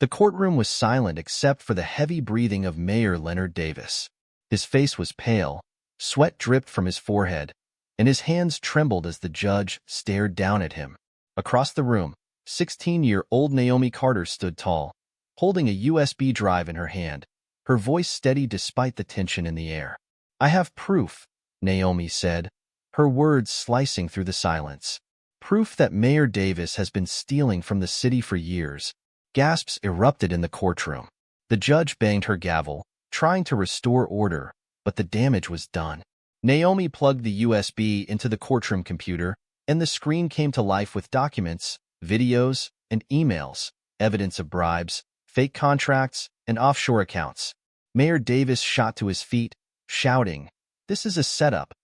The courtroom was silent except for the heavy breathing of Mayor Leonard Davis. His face was pale, sweat dripped from his forehead, and his hands trembled as the judge stared down at him. Across the room, 16-year-old Naomi Carter stood tall, holding a USB drive in her hand, her voice steady despite the tension in the air. "I have proof," Naomi said, her words slicing through the silence. "Proof that Mayor Davis has been stealing from the city for years." Gasps erupted in the courtroom. The judge banged her gavel, trying to restore order, but the damage was done. Naomi plugged the USB into the courtroom computer, and the screen came to life with documents, videos, and emails, evidence of bribes, fake contracts, and offshore accounts. Mayor Davis shot to his feet, shouting, "This is a setup,"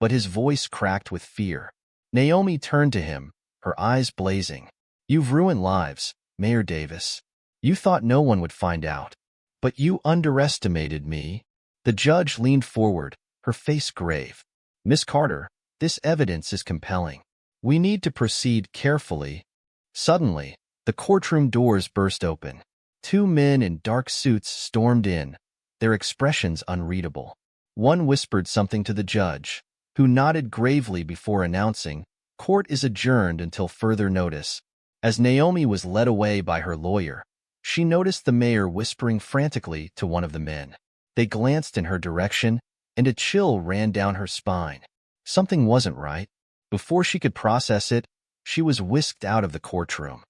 but his voice cracked with fear. Naomi turned to him, her eyes blazing. "You've ruined lives, Mayor Davis. You thought no one would find out. But you underestimated me." The judge leaned forward, her face grave. "Miss Carter, this evidence is compelling. We need to proceed carefully." Suddenly, the courtroom doors burst open. Two men in dark suits stormed in, their expressions unreadable. One whispered something to the judge, who nodded gravely before announcing, "Court is adjourned until further notice." As Naomi was led away by her lawyer, she noticed the mayor whispering frantically to one of the men. They glanced in her direction, and a chill ran down her spine. Something wasn't right. Before she could process it, she was whisked out of the courtroom.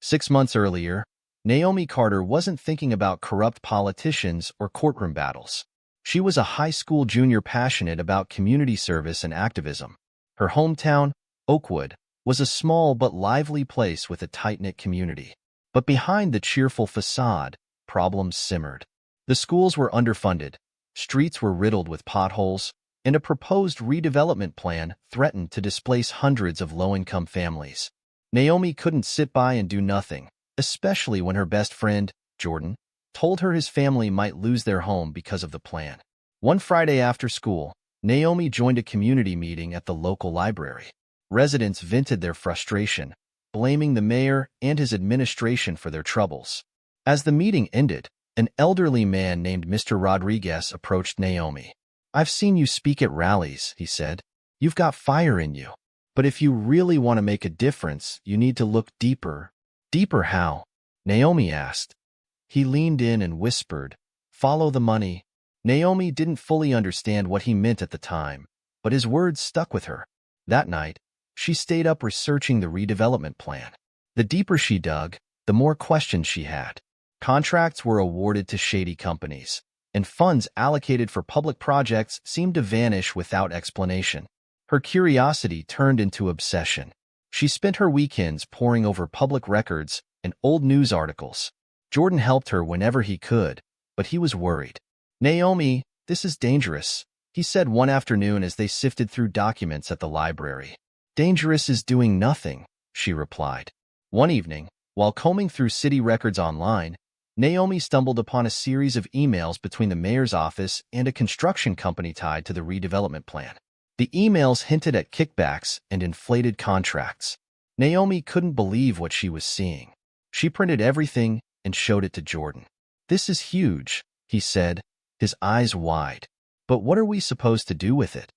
6 months earlier, Naomi Carter wasn't thinking about corrupt politicians or courtroom battles. She was a high school junior passionate about community service and activism. Her hometown, Oakwood, was a small but lively place with a tight-knit community. But behind the cheerful facade, problems simmered. The schools were underfunded, streets were riddled with potholes, and a proposed redevelopment plan threatened to displace hundreds of low-income families. Naomi couldn't sit by and do nothing, especially when her best friend, Jordan, told her his family might lose their home because of the plan. One Friday after school, Naomi joined a community meeting at the local library. Residents vented their frustration, blaming the mayor and his administration for their troubles. As the meeting ended, an elderly man named Mr. Rodriguez approached Naomi. "I've seen you speak at rallies," he said. "You've got fire in you. But if you really want to make a difference, you need to look deeper." "Deeper how?" Naomi asked. He leaned in and whispered, "Follow the money." Naomi didn't fully understand what he meant at the time, but his words stuck with her. That night, she stayed up researching the redevelopment plan. The deeper she dug, the more questions she had. Contracts were awarded to shady companies, and funds allocated for public projects seemed to vanish without explanation. Her curiosity turned into obsession. She spent her weekends poring over public records and old news articles. Jordan helped her whenever he could, but he was worried. "Naomi, this is dangerous," he said one afternoon as they sifted through documents at the library. "Dangerous is doing nothing," she replied. One evening, while combing through city records online, Naomi stumbled upon a series of emails between the mayor's office and a construction company tied to the redevelopment plan. The emails hinted at kickbacks and inflated contracts. Naomi couldn't believe what she was seeing. She printed everything and showed it to Jordan. "This is huge," he said, his eyes wide. "But what are we supposed to do with it?"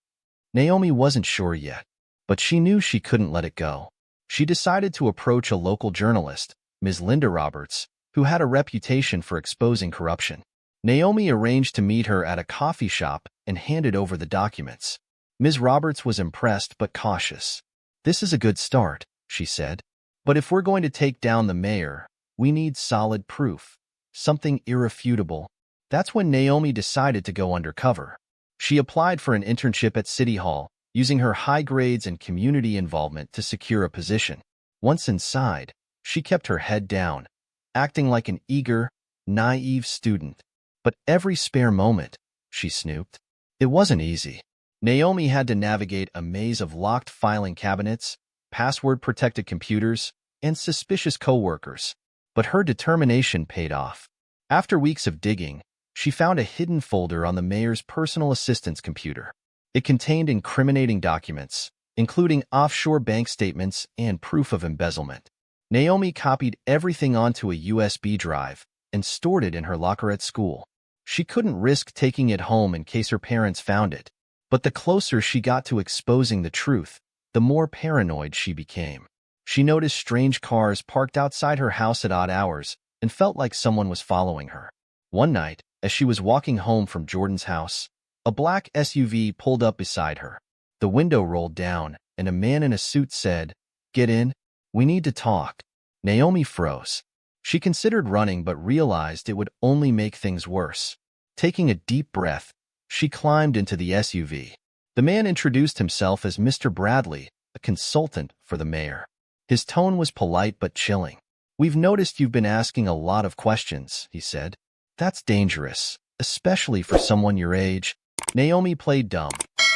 Naomi wasn't sure yet, but she knew she couldn't let it go. She decided to approach a local journalist, Ms. Linda Roberts, who had a reputation for exposing corruption. Naomi arranged to meet her at a coffee shop and handed over the documents. Ms. Roberts was impressed but cautious. "This is a good start," she said. "But if we're going to take down the mayor, we need solid proof, something irrefutable." That's when Naomi decided to go undercover. She applied for an internship at City Hall, using her high grades and community involvement to secure a position. Once inside, she kept her head down, acting like an eager, naive student. But every spare moment, she snooped. It wasn't easy. Naomi had to navigate a maze of locked filing cabinets, password-protected computers, and suspicious coworkers. But her determination paid off. After weeks of digging, she found a hidden folder on the mayor's personal assistant's computer. It contained incriminating documents, including offshore bank statements and proof of embezzlement. Naomi copied everything onto a USB drive and stored it in her locker at school. She couldn't risk taking it home in case her parents found it. But the closer she got to exposing the truth, the more paranoid she became. She noticed strange cars parked outside her house at odd hours and felt like someone was following her. One night, as she was walking home from Jordan's house, a black SUV pulled up beside her. The window rolled down, and a man in a suit said, "Get in. We need to talk." Naomi froze. She considered running but realized it would only make things worse. Taking a deep breath, she climbed into the SUV. The man introduced himself as Mr. Bradley, a consultant for the mayor. His tone was polite but chilling. "We've noticed you've been asking a lot of questions," he said. "That's dangerous, especially for someone your age." Naomi played dumb,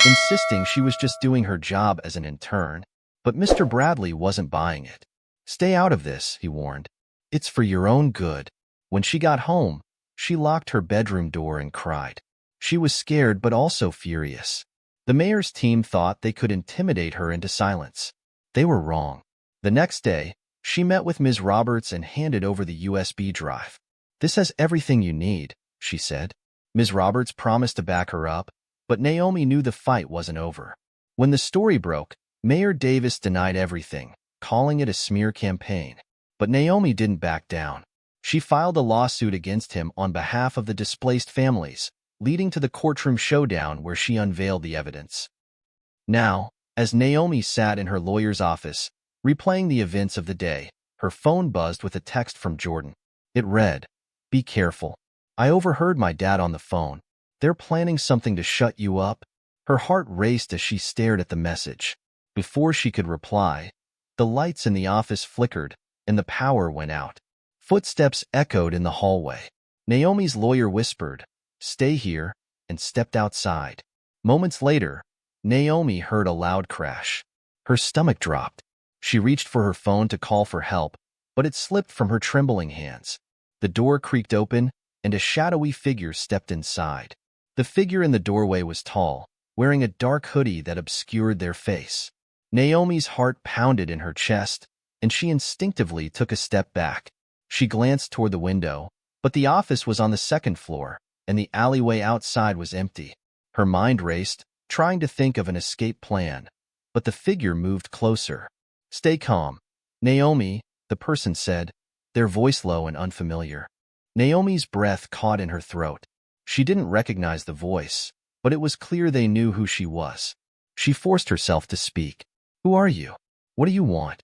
insisting she was just doing her job as an intern. But Mr. Bradley wasn't buying it. "Stay out of this," he warned. "It's for your own good." When she got home, she locked her bedroom door and cried. She was scared but also furious. The mayor's team thought they could intimidate her into silence. They were wrong. The next day, she met with Ms. Roberts and handed over the USB drive. "This has everything you need," she said. Ms. Roberts promised to back her up, but Naomi knew the fight wasn't over. When the story broke, Mayor Davis denied everything, calling it a smear campaign. But Naomi didn't back down. She filed a lawsuit against him on behalf of the displaced families, leading to the courtroom showdown where she unveiled the evidence. Now, as Naomi sat in her lawyer's office, replaying the events of the day, her phone buzzed with a text from Jordan. It read, "Be careful. I overheard my dad on the phone. They're planning something to shut you up." Her heart raced as she stared at the message. Before she could reply, the lights in the office flickered and the power went out. Footsteps echoed in the hallway. Naomi's lawyer whispered, "Stay here," and stepped outside. Moments later, Naomi heard a loud crash. Her stomach dropped. She reached for her phone to call for help, but it slipped from her trembling hands. The door creaked open, and a shadowy figure stepped inside. The figure in the doorway was tall, wearing a dark hoodie that obscured their face. Naomi's heart pounded in her chest, and she instinctively took a step back. She glanced toward the window, but the office was on the second floor, and the alleyway outside was empty. Her mind raced, trying to think of an escape plan, but the figure moved closer. "Stay calm, Naomi," the person said, their voice low and unfamiliar. Naomi's breath caught in her throat. She didn't recognize the voice, but it was clear they knew who she was. She forced herself to speak. "Who are you? What do you want?"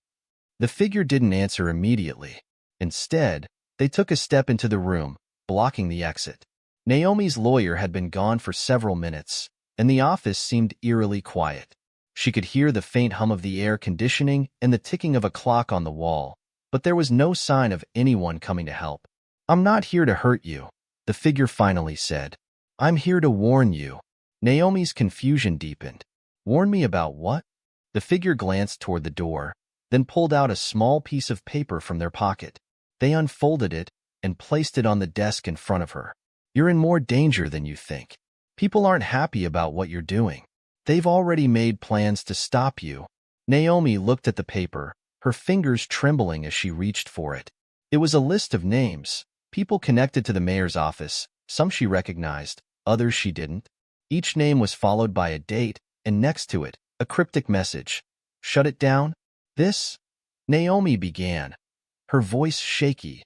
The figure didn't answer immediately. Instead, they took a step into the room, blocking the exit. Naomi's lawyer had been gone for several minutes, and the office seemed eerily quiet. She could hear the faint hum of the air conditioning and the ticking of a clock on the wall, but there was no sign of anyone coming to help. "I'm not here to hurt you," the figure finally said. "I'm here to warn you." Naomi's confusion deepened. "Warn me about what?" The figure glanced toward the door, then pulled out a small piece of paper from their pocket. They unfolded it and placed it on the desk in front of her. "You're in more danger than you think. People aren't happy about what you're doing. They've already made plans to stop you." Naomi looked at the paper, her fingers trembling as she reached for it. It was a list of names, people connected to the mayor's office. Some she recognized, others she didn't. Each name was followed by a date, and next to it, a cryptic message. "Shut it down?" "This?" Naomi began, her voice shaky.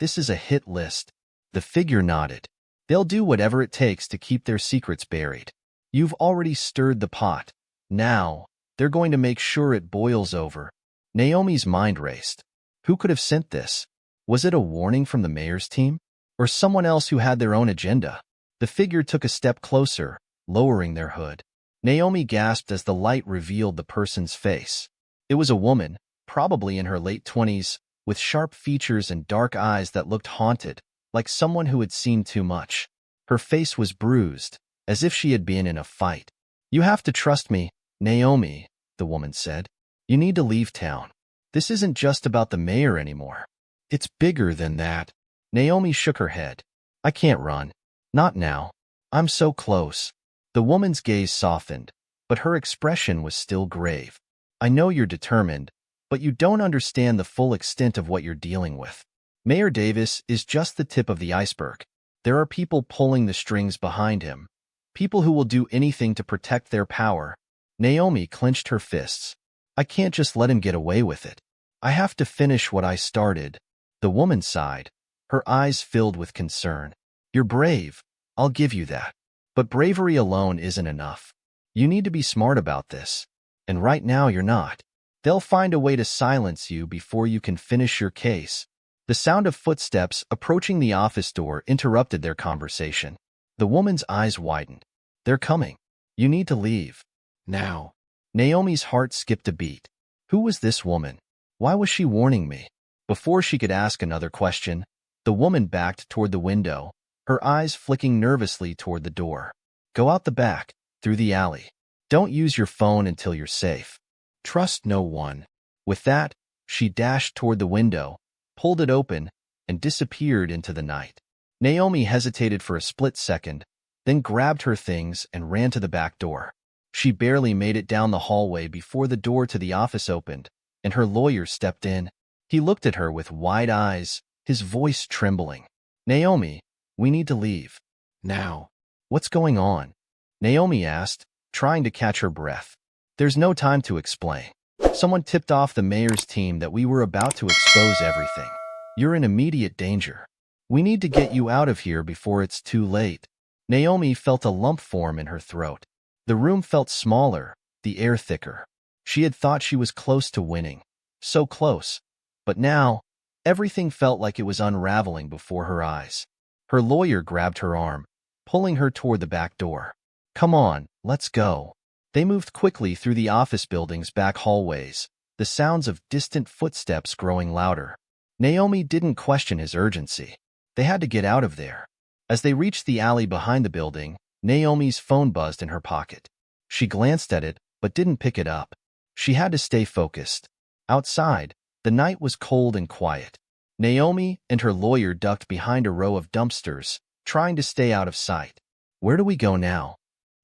"This is a hit list." The figure nodded. "They'll do whatever it takes to keep their secrets buried. You've already stirred the pot. Now, they're going to make sure it boils over." Naomi's mind raced. Who could have sent this? Was it a warning from the mayor's team? Or someone else who had their own agenda? The figure took a step closer, lowering their hood. Naomi gasped as the light revealed the person's face. It was a woman, probably in her late 20s, with sharp features and dark eyes that looked haunted, like someone who had seen too much. Her face was bruised, as if she had been in a fight. "You have to trust me, Naomi," the woman said. "You need to leave town. This isn't just about the mayor anymore. It's bigger than that." Naomi shook her head. "I can't run. Not now. I'm so close." The woman's gaze softened, but her expression was still grave. "I know you're determined, but you don't understand the full extent of what you're dealing with. Mayor Davis is just the tip of the iceberg. There are people pulling the strings behind him, people who will do anything to protect their power. Naomi clenched her fists. I can't just let him get away with it. I have to finish what I started. The woman sighed, her eyes filled with concern. You're brave, I'll give you that. But bravery alone isn't enough. You need to be smart about this. And right now you're not. They'll find a way to silence you before you can finish your case. The sound of footsteps approaching the office door interrupted their conversation. The woman's eyes widened. They're coming. You need to leave. Now. Naomi's heart skipped a beat. Who was this woman? Why was she warning me? Before she could ask another question, the woman backed toward the window, her eyes flicking nervously toward the door. Go out the back, through the alley. Don't use your phone until you're safe. Trust no one. With that, she dashed toward the window, pulled it open, and disappeared into the night. Naomi hesitated for a split second, then grabbed her things and ran to the back door. She barely made it down the hallway before the door to the office opened, and her lawyer stepped in. He looked at her with wide eyes, his voice trembling. Naomi, we need to leave. Now. What's going on? Naomi asked, trying to catch her breath. There's no time to explain. Someone tipped off the mayor's team that we were about to expose everything. You're in immediate danger. We need to get you out of here before it's too late. Naomi felt a lump form in her throat. The room felt smaller, the air thicker. She had thought she was close to winning. So close. But now, everything felt like it was unraveling before her eyes. Her lawyer grabbed her arm, pulling her toward the back door. Come on, let's go. They moved quickly through the office building's back hallways, the sounds of distant footsteps growing louder. Naomi didn't question his urgency. They had to get out of there. As they reached the alley behind the building, Naomi's phone buzzed in her pocket. She glanced at it, but didn't pick it up. She had to stay focused. Outside, the night was cold and quiet. Naomi and her lawyer ducked behind a row of dumpsters, trying to stay out of sight. Where do we go now?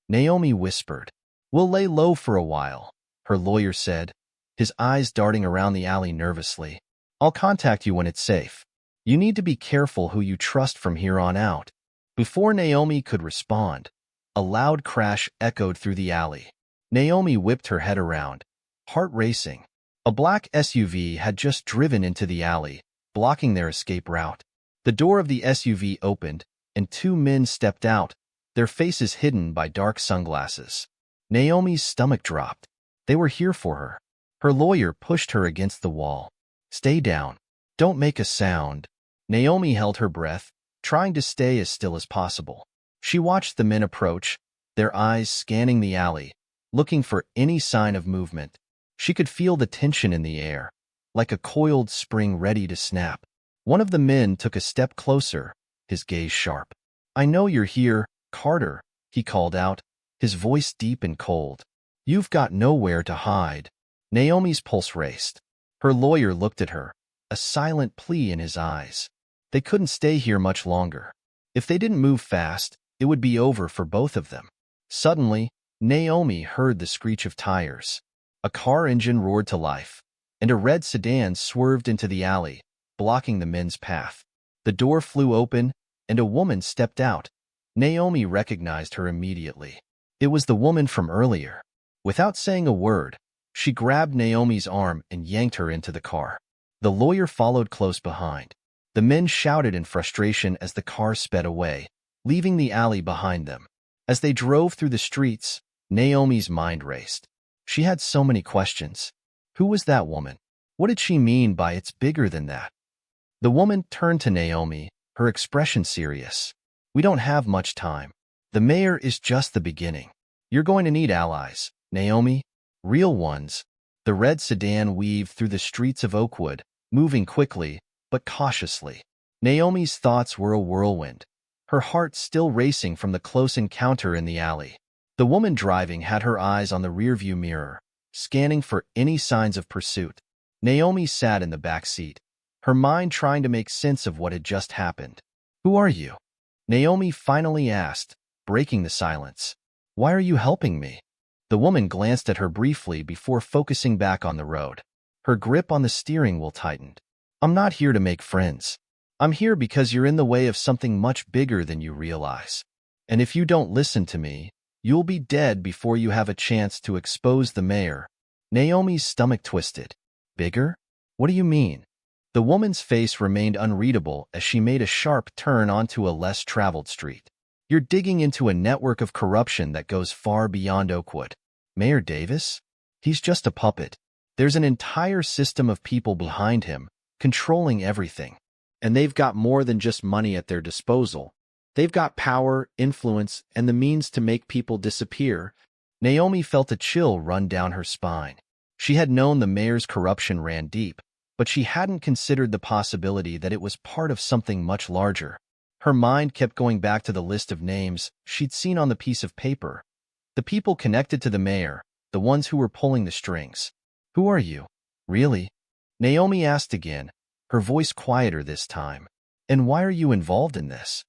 Naomi whispered. We'll lay low for a while, her lawyer said, his eyes darting around the alley nervously. I'll contact you when it's safe. You need to be careful who you trust from here on out. Before Naomi could respond, a loud crash echoed through the alley. Naomi whipped her head around, heart racing. A black SUV had just driven into the alley, blocking their escape route. The door of the SUV opened, and two men stepped out, their faces hidden by dark sunglasses. Naomi's stomach dropped. They were here for her. Her lawyer pushed her against the wall. Stay down. Don't make a sound. Naomi held her breath, trying to stay as still as possible. She watched the men approach, their eyes scanning the alley, looking for any sign of movement. She could feel the tension in the air, like a coiled spring ready to snap. One of the men took a step closer, his gaze sharp. I know you're here, Carter, he called out, his voice deep and cold. You've got nowhere to hide. Naomi's pulse raced. Her lawyer looked at her, a silent plea in his eyes. They couldn't stay here much longer. If they didn't move fast, it would be over for both of them. Suddenly, Naomi heard the screech of tires. A car engine roared to life, and a red sedan swerved into the alley, blocking the men's path. The door flew open, and a woman stepped out. Naomi recognized her immediately. It was the woman from earlier. Without saying a word, she grabbed Naomi's arm and yanked her into the car. The lawyer followed close behind. The men shouted in frustration as the car sped away, leaving the alley behind them. As they drove through the streets, Naomi's mind raced. She had so many questions. Who was that woman? What did she mean by "it's bigger than that"? The woman turned to Naomi, her expression serious. We don't have much time. The mayor is just the beginning. You're going to need allies, Naomi. Real ones. The red sedan weaved through the streets of Oakwood, moving quickly, but cautiously. Naomi's thoughts were a whirlwind, her heart still racing from the close encounter in the alley. The woman driving had her eyes on the rearview mirror, scanning for any signs of pursuit. Naomi sat in the back seat, her mind trying to make sense of what had just happened. Who are you? Naomi finally asked, breaking the silence. Why are you helping me? The woman glanced at her briefly before focusing back on the road. Her grip on the steering wheel tightened. I'm not here to make friends. I'm here because you're in the way of something much bigger than you realize. And if you don't listen to me, you'll be dead before you have a chance to expose the mayor. Naomi's stomach twisted. Bigger? What do you mean? The woman's face remained unreadable as she made a sharp turn onto a less traveled street. You're digging into a network of corruption that goes far beyond Oakwood. Mayor Davis? He's just a puppet. There's an entire system of people behind him, controlling everything. And they've got more than just money at their disposal. They've got power, influence, and the means to make people disappear. Naomi felt a chill run down her spine. She had known the mayor's corruption ran deep, but she hadn't considered the possibility that it was part of something much larger. Her mind kept going back to the list of names she'd seen on the piece of paper. The people connected to the mayor, the ones who were pulling the strings. Who are you? Really? Naomi asked again, her voice quieter this time. And why are you involved in this?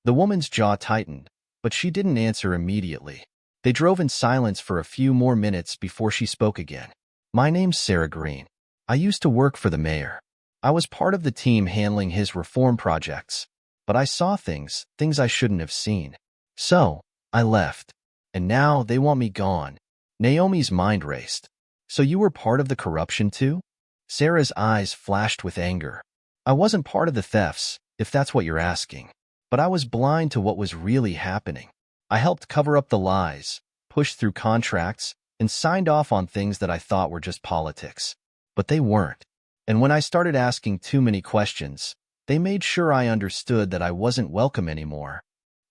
The woman's jaw tightened, but she didn't answer immediately. They drove in silence for a few more minutes before she spoke again. My name's Sarah Green. I used to work for the mayor. I was part of the team handling his reform projects, but I saw things I shouldn't have seen. So, I left. And now they want me gone. Naomi's mind raced. So you were part of the corruption too? Sarah's eyes flashed with anger. I wasn't part of the thefts, if that's what you're asking. But I was blind to what was really happening. I helped cover up the lies, pushed through contracts, and signed off on things that I thought were just politics. But they weren't. And when I started asking too many questions, they made sure I understood that I wasn't welcome anymore.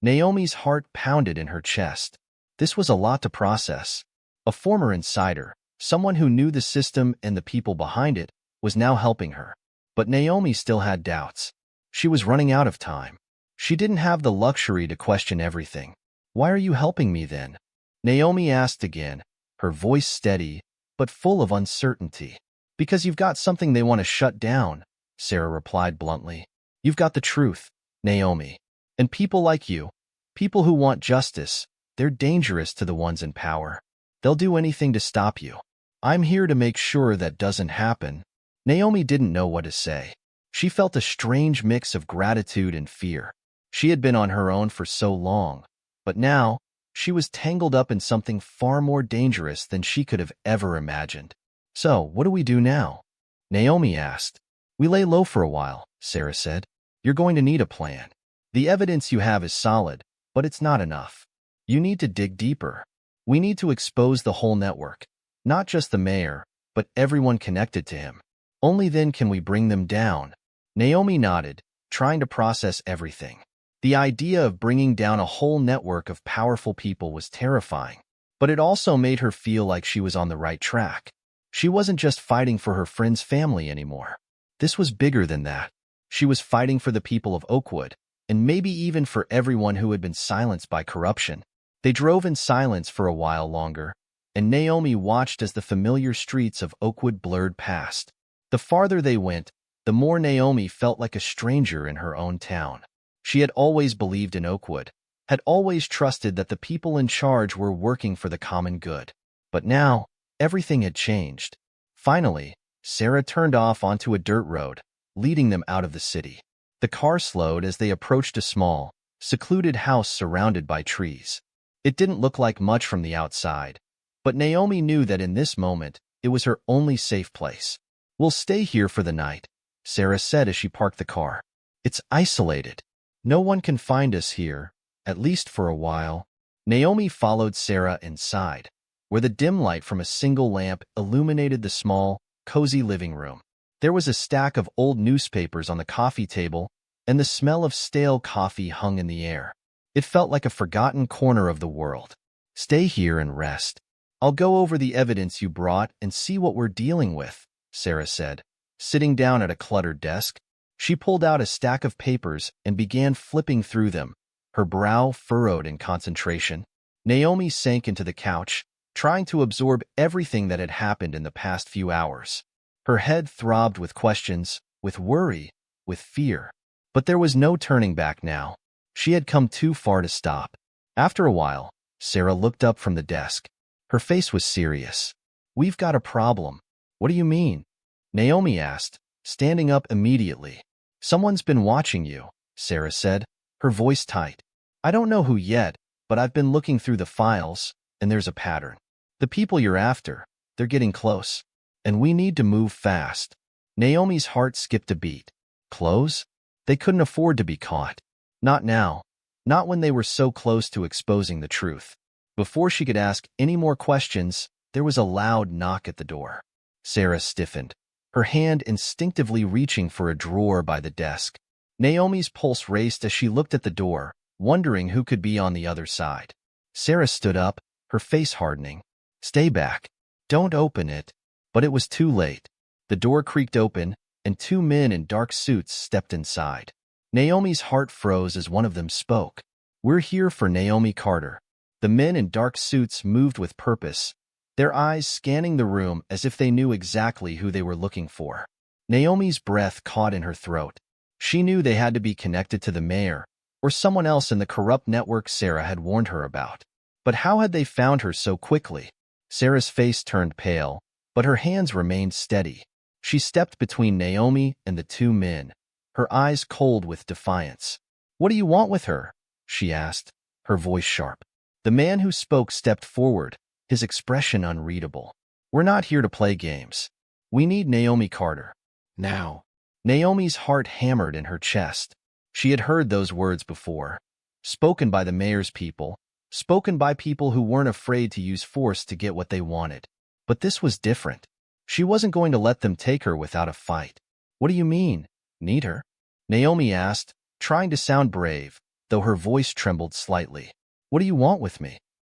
Naomi's heart pounded in her chest. This was a lot to process. A former insider, someone who knew the system and the people behind it, was now helping her. But Naomi still had doubts. She was running out of time. She didn't have the luxury to question everything. Why are you helping me then? Naomi asked again, her voice steady, but full of uncertainty. Because you've got something they want to shut down, Sarah replied bluntly. You've got the truth, Naomi. And people like you, people who want justice, they're dangerous to the ones in power. They'll do anything to stop you. I'm here to make sure that doesn't happen. Naomi didn't know what to say. She felt a strange mix of gratitude and fear. She had been on her own for so long, but now she was tangled up in something far more dangerous than she could have ever imagined. So, what do we do now? Naomi asked. We lay low for a while, Sarah said. You're going to need a plan. The evidence you have is solid, but it's not enough. You need to dig deeper. We need to expose the whole network, not just the mayor, but everyone connected to him. Only then can we bring them down. Naomi nodded, trying to process everything. The idea of bringing down a whole network of powerful people was terrifying, but it also made her feel like she was on the right track. She wasn't just fighting for her friend's family anymore. This was bigger than that. She was fighting for the people of Oakwood, and maybe even for everyone who had been silenced by corruption. They drove in silence for a while longer, and Naomi watched as the familiar streets of Oakwood blurred past. The farther they went, the more Naomi felt like a stranger in her own town. She had always believed in Oakwood, had always trusted that the people in charge were working for the common good. But now, everything had changed. Finally, Sarah turned off onto a dirt road, leading them out of the city. The car slowed as they approached a small, secluded house surrounded by trees. It didn't look like much from the outside, but Naomi knew that in this moment, it was her only safe place. We'll stay here for the night, Sarah said as she parked the car. It's isolated. No one can find us here, at least for a while. Naomi followed Sarah inside, where the dim light from a single lamp illuminated the small, cozy living room. There was a stack of old newspapers on the coffee table, and the smell of stale coffee hung in the air. It felt like a forgotten corner of the world. Stay here and rest. I'll go over the evidence you brought and see what we're dealing with, Sarah said, sitting down at a cluttered desk. She pulled out a stack of papers and began flipping through them, her brow furrowed in concentration. Naomi sank into the couch, trying to absorb everything that had happened in the past few hours. Her head throbbed with questions, with worry, with fear. But there was no turning back now. She had come too far to stop. After a while, Sarah looked up from the desk. Her face was serious. We've got a problem. What do you mean? Naomi asked, standing up immediately. Someone's been watching you, Sarah said, her voice tight. I don't know who yet, but I've been looking through the files, and there's a pattern. The people you're after, they're getting close. And we need to move fast. Naomi's heart skipped a beat. Close? They couldn't afford to be caught. Not now. Not when they were so close to exposing the truth. Before she could ask any more questions, there was a loud knock at the door. Sarah stiffened, her hand instinctively reaching for a drawer by the desk. Naomi's pulse raced as she looked at the door, wondering who could be on the other side. Sarah stood up, her face hardening. Stay back. Don't open it. But it was too late. The door creaked open, and two men in dark suits stepped inside. Naomi's heart froze as one of them spoke. We're here for Naomi Carter. The men in dark suits moved with purpose, their eyes scanning the room as if they knew exactly who they were looking for. Naomi's breath caught in her throat. She knew they had to be connected to the mayor, or someone else in the corrupt network Sarah had warned her about. But how had they found her so quickly? Sarah's face turned pale, but her hands remained steady. She stepped between Naomi and the two men, her eyes cold with defiance. What do you want with her? She asked, her voice sharp. The man who spoke stepped forward, his expression unreadable. We're not here to play games. We need Naomi Carter. Now. Naomi's heart hammered in her chest. She had heard those words before, spoken by the mayor's people, spoken by people who weren't afraid to use force to get what they wanted. But this was different. She wasn't going to let them take her without a fight. What do you mean? Need her? Naomi asked, trying to sound brave, though her voice trembled slightly. What do you want with me?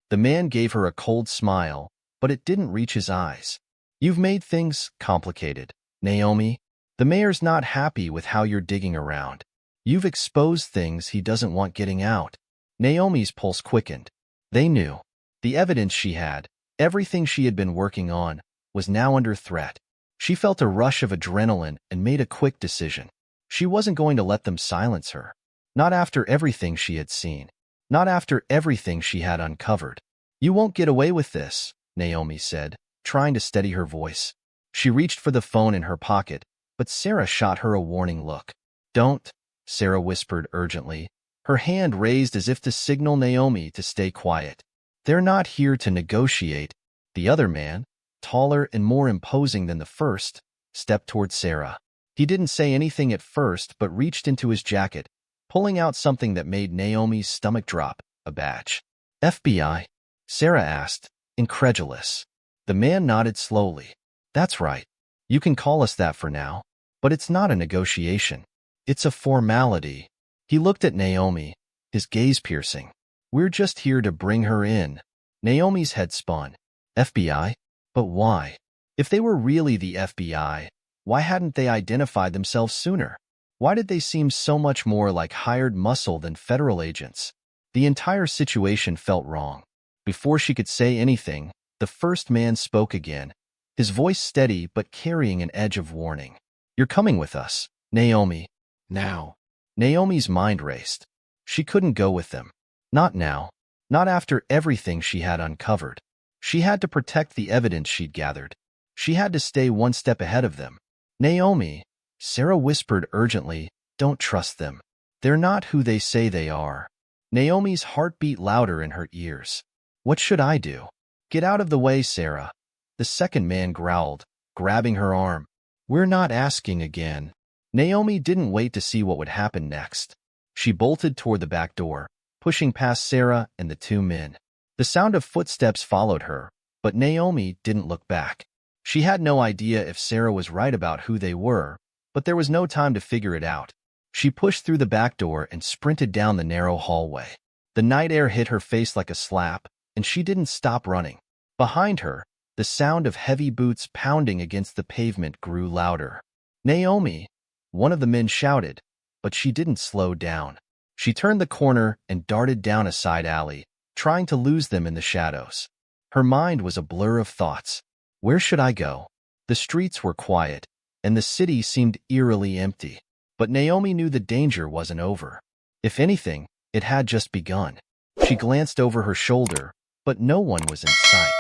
The man gave her a cold smile, but it didn't reach his eyes. You've made things complicated, Naomi. The mayor's not happy with how you're digging around. You've exposed things he doesn't want getting out. Naomi's pulse quickened. They knew. The evidence she had, everything she had been working on, was now under threat. She felt a rush of adrenaline and made a quick decision. She wasn't going to let them silence her. Not after everything she had seen. Not after everything she had uncovered. You won't get away with this, Naomi said, trying to steady her voice. She reached for the phone in her pocket, but Sarah shot her a warning look. Don't, Sarah whispered urgently, her hand raised as if to signal Naomi to stay quiet. They're not here to negotiate. The other man, taller and more imposing than the first, stepped toward Sarah. He didn't say anything at first but reached into his jacket, pulling out something that made Naomi's stomach drop, a badge. FBI? Sarah asked, incredulous. The man nodded slowly. That's right. You can call us that for now. But it's not a negotiation. It's a formality. He looked at Naomi, his gaze piercing. We're just here to bring her in. Naomi's head spun. FBI? But why? If they were really the FBI, why hadn't they identified themselves sooner? Why did they seem so much more like hired muscle than federal agents? The entire situation felt wrong. Before she could say anything, the first man spoke again, his voice steady but carrying an edge of warning. You're coming with us, Naomi. Now. Naomi's mind raced. She couldn't go with them. Not now. Not after everything she had uncovered. She had to protect the evidence she'd gathered. She had to stay one step ahead of them. Naomi, Sarah whispered urgently, don't trust them. They're not who they say they are. Naomi's heart beat louder in her ears. What should I do? Get out of the way, Sarah. The second man growled, grabbing her arm. We're not asking again. Naomi didn't wait to see what would happen next. She bolted toward the back door, pushing past Sarah and the two men. The sound of footsteps followed her, but Naomi didn't look back. She had no idea if Sarah was right about who they were, but there was no time to figure it out. She pushed through the back door and sprinted down the narrow hallway. The night air hit her face like a slap, and she didn't stop running. Behind her, the sound of heavy boots pounding against the pavement grew louder. Naomi, one of the men shouted, but she didn't slow down. She turned the corner and darted down a side alley, trying to lose them in the shadows. Her mind was a blur of thoughts. Where should I go? The streets were quiet, and the city seemed eerily empty. But Naomi knew the danger wasn't over. If anything, it had just begun. She glanced over her shoulder, but no one was in sight.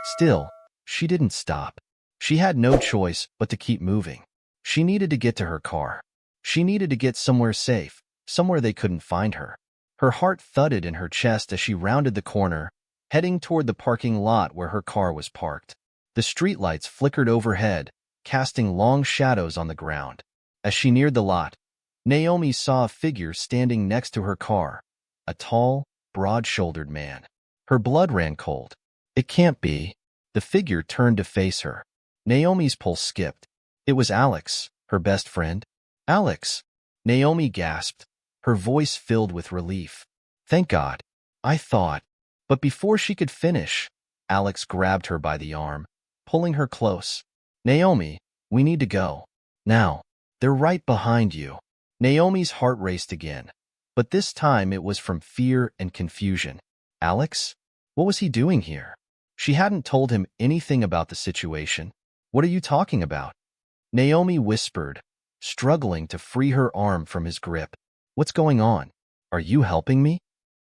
Still, she didn't stop. She had no choice but to keep moving. She needed to get to her car. She needed to get somewhere safe, somewhere they couldn't find her. Her heart thudded in her chest as she rounded the corner, heading toward the parking lot where her car was parked. The streetlights flickered overhead, casting long shadows on the ground. As she neared the lot, Naomi saw a figure standing next to her car, a tall, broad-shouldered man. Her blood ran cold. It can't be. The figure turned to face her. Naomi's pulse skipped. It was Alex, her best friend. Alex! Naomi gasped, her voice filled with relief. Thank God. I thought. But before she could finish, Alex grabbed her by the arm, pulling her close. Naomi, we need to go. Now. They're right behind you. Naomi's heart raced again, but this time it was from fear and confusion. Alex? What was he doing here? She hadn't told him anything about the situation. What are you talking about? Naomi whispered, struggling to free her arm from his grip. What's going on? Are you helping me?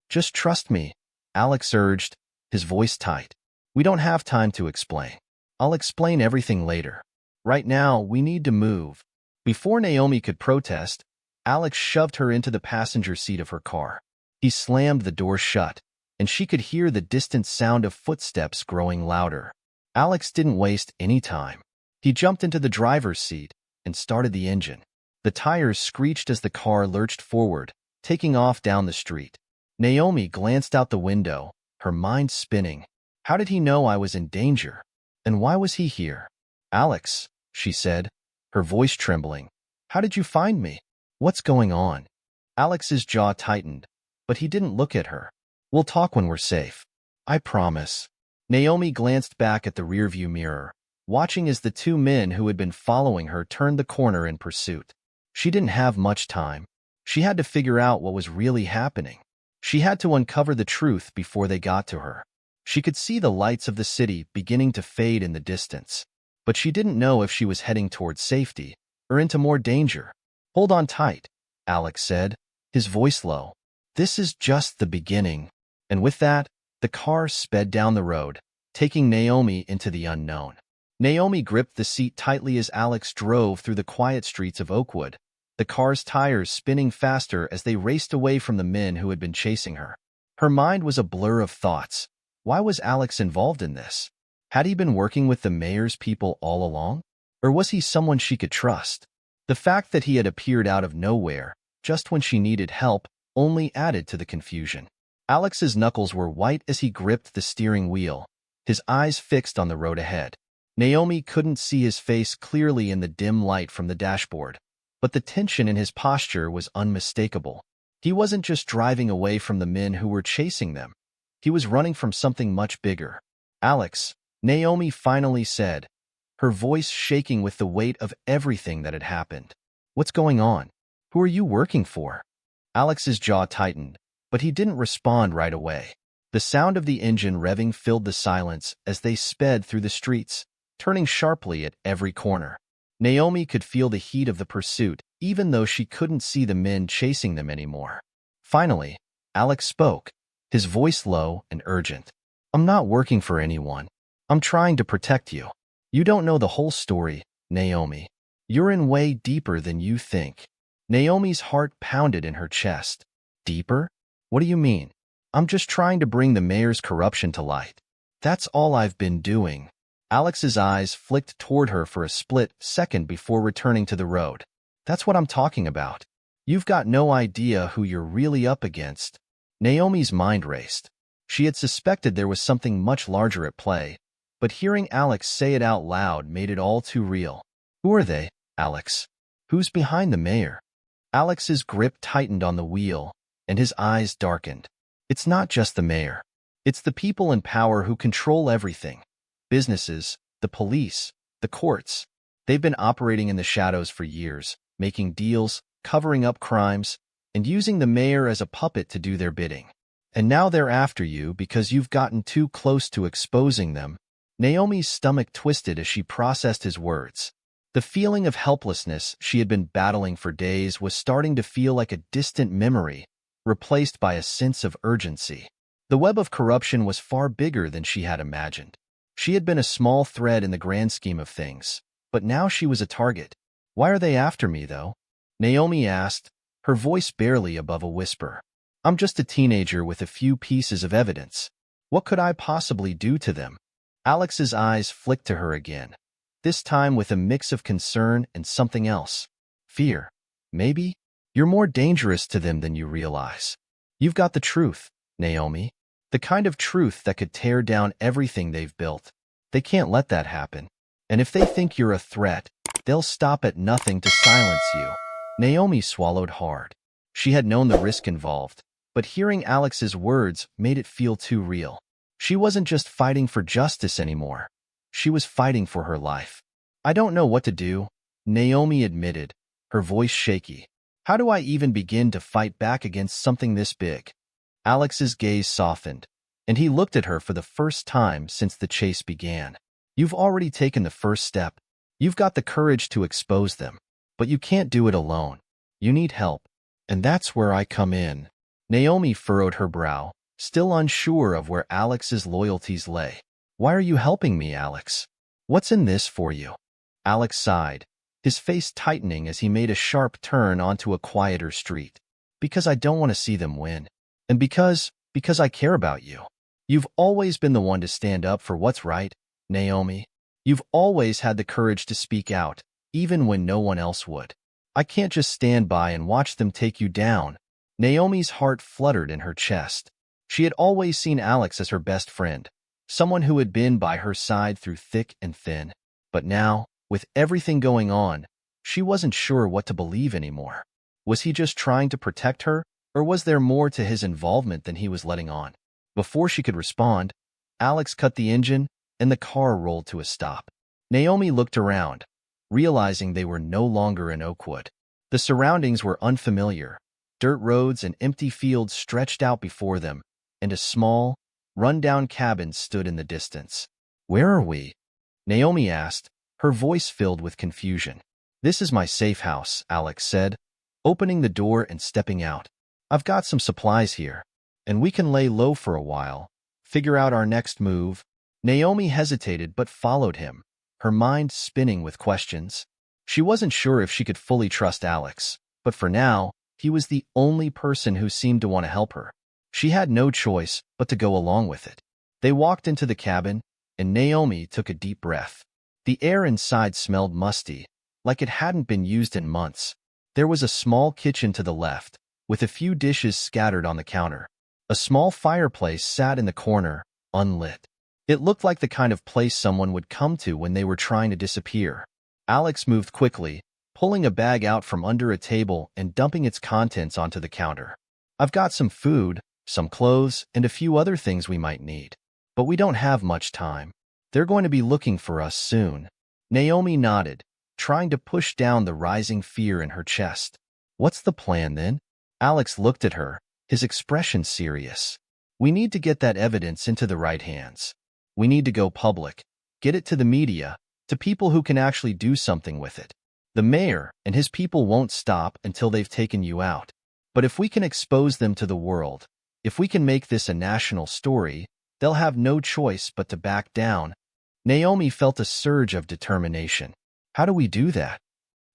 Just trust me, Alex urged, his voice tight. We don't have time to explain. I'll explain everything later. Right now, we need to move. Before Naomi could protest, Alex shoved her into the passenger seat of her car. He slammed the door shut, and she could hear the distant sound of footsteps growing louder. Alex didn't waste any time. He jumped into the driver's seat and started the engine. The tires screeched as the car lurched forward, taking off down the street. Naomi glanced out the window, her mind spinning. How did he know I was in danger? And why was he here? Alex, she said, her voice trembling. How did you find me? What's going on? Alex's jaw tightened, but he didn't look at her. We'll talk when we're safe. I promise. Naomi glanced back at the rearview mirror, watching as the two men who had been following her turned the corner in pursuit. She didn't have much time. She had to figure out what was really happening. She had to uncover the truth before they got to her. She could see the lights of the city beginning to fade in the distance, but she didn't know if she was heading towards safety or into more danger. Hold on tight, Alex said, his voice low. This is just the beginning. And with that, the car sped down the road, taking Naomi into the unknown. Naomi gripped the seat tightly as Alex drove through the quiet streets of Oakwood, the car's tires spinning faster as they raced away from the men who had been chasing her. Her mind was a blur of thoughts. Why was Alex involved in this? Had he been working with the mayor's people all along? Or was he someone she could trust? The fact that he had appeared out of nowhere, just when she needed help, only added to the confusion. Alex's knuckles were white as he gripped the steering wheel, his eyes fixed on the road ahead. Naomi couldn't see his face clearly in the dim light from the dashboard, but the tension in his posture was unmistakable. He wasn't just driving away from the men who were chasing them. He was running from something much bigger. Alex, Naomi finally said, her voice shaking with the weight of everything that had happened. What's going on? Who are you working for? Alex's jaw tightened, but he didn't respond right away. The sound of the engine revving filled the silence as they sped through the streets, turning sharply at every corner. Naomi could feel the heat of the pursuit, even though she couldn't see the men chasing them anymore. Finally, Alex spoke, his voice low and urgent. I'm not working for anyone. I'm trying to protect you. You don't know the whole story, Naomi. You're in way deeper than you think. Naomi's heart pounded in her chest. Deeper? What do you mean? I'm just trying to bring the mayor's corruption to light. That's all I've been doing. Alex's eyes flicked toward her for a split second before returning to the road. That's what I'm talking about. You've got no idea who you're really up against. Naomi's mind raced. She had suspected there was something much larger at play, but hearing Alex say it out loud made it all too real. Who are they, Alex? Who's behind the mayor? Alex's grip tightened on the wheel, and his eyes darkened. It's not just the mayor. It's the people in power who control everything. Businesses, the police, the courts. They've been operating in the shadows for years, making deals, covering up crimes, and using the mayor as a puppet to do their bidding. And now they're after you because you've gotten too close to exposing them. Naomi's stomach twisted as she processed his words. The feeling of helplessness she had been battling for days was starting to feel like a distant memory, replaced by a sense of urgency. The web of corruption was far bigger than she had imagined. She had been a small thread in the grand scheme of things, but now she was a target. Why are they after me, though? Naomi asked, her voice barely above a whisper. I'm just a teenager with a few pieces of evidence. What could I possibly do to them? Alex's eyes flicked to her again, this time with a mix of concern and something else. Fear. Maybe? You're more dangerous to them than you realize. You've got the truth, Naomi. The kind of truth that could tear down everything they've built. They can't let that happen. And if they think you're a threat, they'll stop at nothing to silence you. Naomi swallowed hard. She had known the risk involved, but hearing Alex's words made it feel too real. She wasn't just fighting for justice anymore. She was fighting for her life. I don't know what to do, Naomi admitted, her voice shaky. How do I even begin to fight back against something this big? Alex's gaze softened, and he looked at her for the first time since the chase began. You've already taken the first step. You've got the courage to expose them, but you can't do it alone. You need help, and that's where I come in. Naomi furrowed her brow, still unsure of where Alex's loyalties lay. Why are you helping me, Alex? What's in this for you? Alex sighed, his face tightening as he made a sharp turn onto a quieter street. Because I don't want to see them win. And because I care about you. You've always been the one to stand up for what's right, Naomi. You've always had the courage to speak out, even when no one else would. I can't just stand by and watch them take you down. Naomi's heart fluttered in her chest. She had always seen Alex as her best friend, someone who had been by her side through thick and thin. But now, with everything going on, she wasn't sure what to believe anymore. Was he just trying to protect her, or was there more to his involvement than he was letting on? Before she could respond, Alex cut the engine, and the car rolled to a stop. Naomi looked around, realizing they were no longer in Oakwood. The surroundings were unfamiliar. Dirt roads and empty fields stretched out before them, and a small, run-down cabin stood in the distance. Where are we? Naomi asked, her voice filled with confusion. This is my safe house, Alex said, opening the door and stepping out. I've got some supplies here, and we can lay low for a while, figure out our next move. Naomi hesitated but followed him, her mind spinning with questions. She wasn't sure if she could fully trust Alex, but for now, he was the only person who seemed to want to help her. She had no choice but to go along with it. They walked into the cabin, and Naomi took a deep breath. The air inside smelled musty, like it hadn't been used in months. There was a small kitchen to the left, with a few dishes scattered on the counter. A small fireplace sat in the corner, unlit. It looked like the kind of place someone would come to when they were trying to disappear. Alex moved quickly, pulling a bag out from under a table and dumping its contents onto the counter. I've got some food, some clothes, and a few other things we might need. But we don't have much time. They're going to be looking for us soon. Naomi nodded, trying to push down the rising fear in her chest. What's the plan, then? Alex looked at her, his expression serious. We need to get that evidence into the right hands. We need to go public, get it to the media, to people who can actually do something with it. The mayor and his people won't stop until they've taken you out. But if we can expose them to the world, if we can make this a national story, they'll have no choice but to back down. Naomi felt a surge of determination. How do we do that?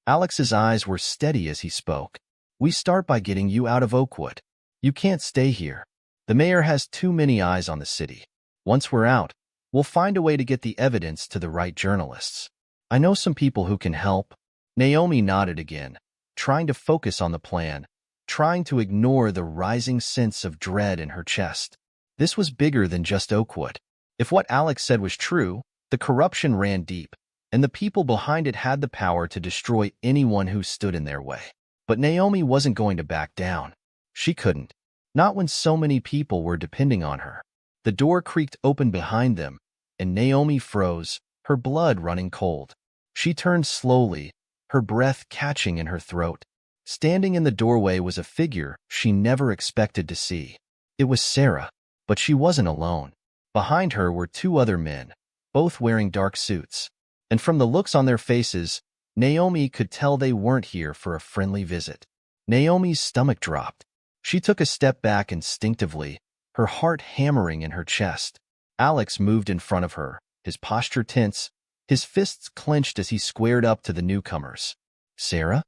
Alex's eyes were steady as he spoke. We start by getting you out of Oakwood. You can't stay here. The mayor has too many eyes on the city. Once we're out, we'll find a way to get the evidence to the right journalists. I know some people who can help. Naomi nodded again, trying to focus on the plan, trying to ignore the rising sense of dread in her chest. This was bigger than just Oakwood. If what Alex said was true, the corruption ran deep, and the people behind it had the power to destroy anyone who stood in their way. But Naomi wasn't going to back down. She couldn't. Not when so many people were depending on her. The door creaked open behind them, and Naomi froze, her blood running cold. She turned slowly, her breath catching in her throat. Standing in the doorway was a figure she never expected to see. It was Sarah, but she wasn't alone. Behind her were two other men, both wearing dark suits. And from the looks on their faces, Naomi could tell they weren't here for a friendly visit. Naomi's stomach dropped. She took a step back instinctively, her heart hammering in her chest. Alex moved in front of her, his posture tense, his fists clenched as he squared up to the newcomers. "Sarah?"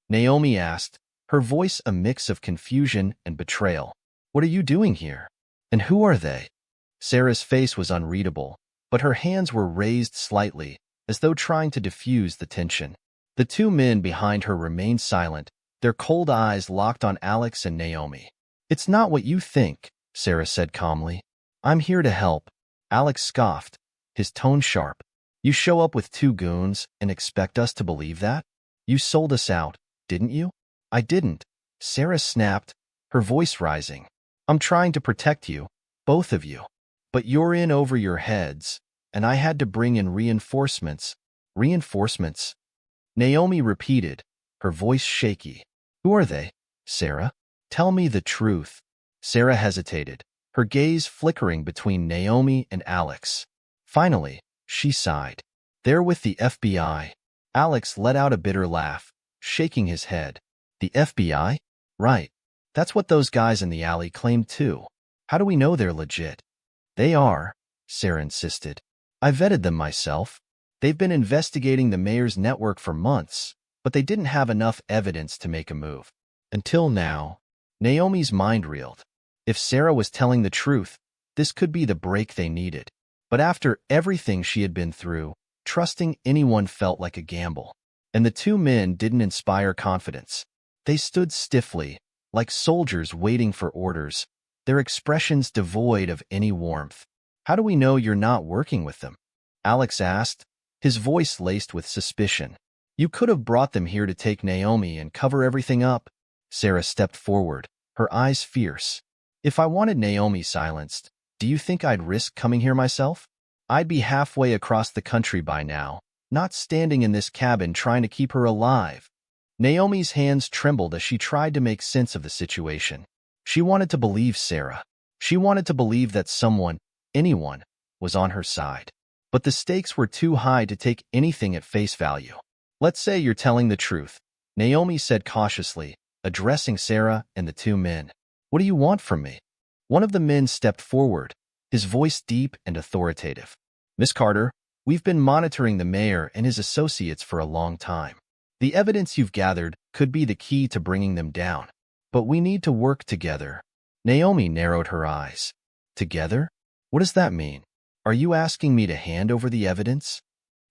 Naomi asked, her voice a mix of confusion and betrayal. "What are you doing here? And who are they?" Sarah's face was unreadable, but her hands were raised slightly, as though trying to diffuse the tension. The two men behind her remained silent, their cold eyes locked on Alex and Naomi. "It's not what you think," Sarah said calmly. "I'm here to help." Alex scoffed, his tone sharp. "You show up with two goons and expect us to believe that? You sold us out, didn't you?" "I didn't," Sarah snapped, her voice rising. "I'm trying to protect you, both of you. But you're in over your heads, and I had to bring in reinforcements." "Reinforcements?" Naomi repeated, her voice shaky. "Who are they, Sarah? Tell me the truth." Sarah hesitated, her gaze flickering between Naomi and Alex. Finally, she sighed. "They're with the FBI." Alex let out a bitter laugh, shaking his head. "The FBI? Right. That's what those guys in the alley claimed too. How do we know they're legit?" "They are," Sarah insisted. "I vetted them myself. They've been investigating the mayor's network for months, but they didn't have enough evidence to make a move. Until now." Naomi's mind reeled. If Sarah was telling the truth, this could be the break they needed. But after everything she had been through, trusting anyone felt like a gamble. And the two men didn't inspire confidence. They stood stiffly, like soldiers waiting for orders, their expressions devoid of any warmth. "How do we know you're not working with them?" Alex asked, his voice laced with suspicion. "You could have brought them here to take Naomi and cover everything up." Sarah stepped forward, her eyes fierce. "If I wanted Naomi silenced, do you think I'd risk coming here myself? I'd be halfway across the country by now, not standing in this cabin trying to keep her alive." Naomi's hands trembled as she tried to make sense of the situation. She wanted to believe Sarah. She wanted to believe that someone, anyone, was on her side. But the stakes were too high to take anything at face value. "Let's say you're telling the truth," Naomi said cautiously, addressing Sarah and the two men. "What do you want from me?" One of the men stepped forward, his voice deep and authoritative. "Miss Carter, we've been monitoring the mayor and his associates for a long time. The evidence you've gathered could be the key to bringing them down. But we need to work together." Naomi narrowed her eyes. "Together? What does that mean? Are you asking me to hand over the evidence?"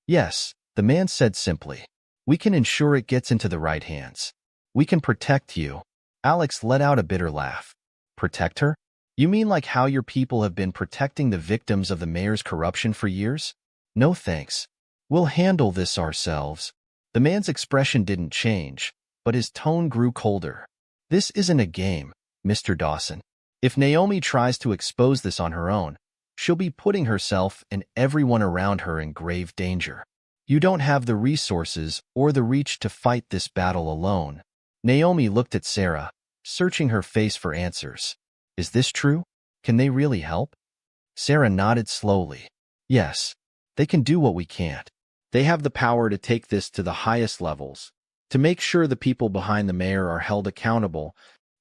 "Yes," the man said simply. "We can ensure it gets into the right hands. We can protect you." Alex let out a bitter laugh. "Protect her? You mean like how your people have been protecting the victims of the mayor's corruption for years?" "No thanks. We'll handle this ourselves." The man's expression didn't change, but his tone grew colder. "This isn't a game, Mr. Dawson. If Naomi tries to expose this on her own, she'll be putting herself and everyone around her in grave danger. You don't have the resources or the reach to fight this battle alone." Naomi looked at Sarah, searching her face for answers. "Is this true? Can they really help?" Sarah nodded slowly. "Yes, they can do what we can't. They have the power to take this to the highest levels, to make sure the people behind the mayor are held accountable.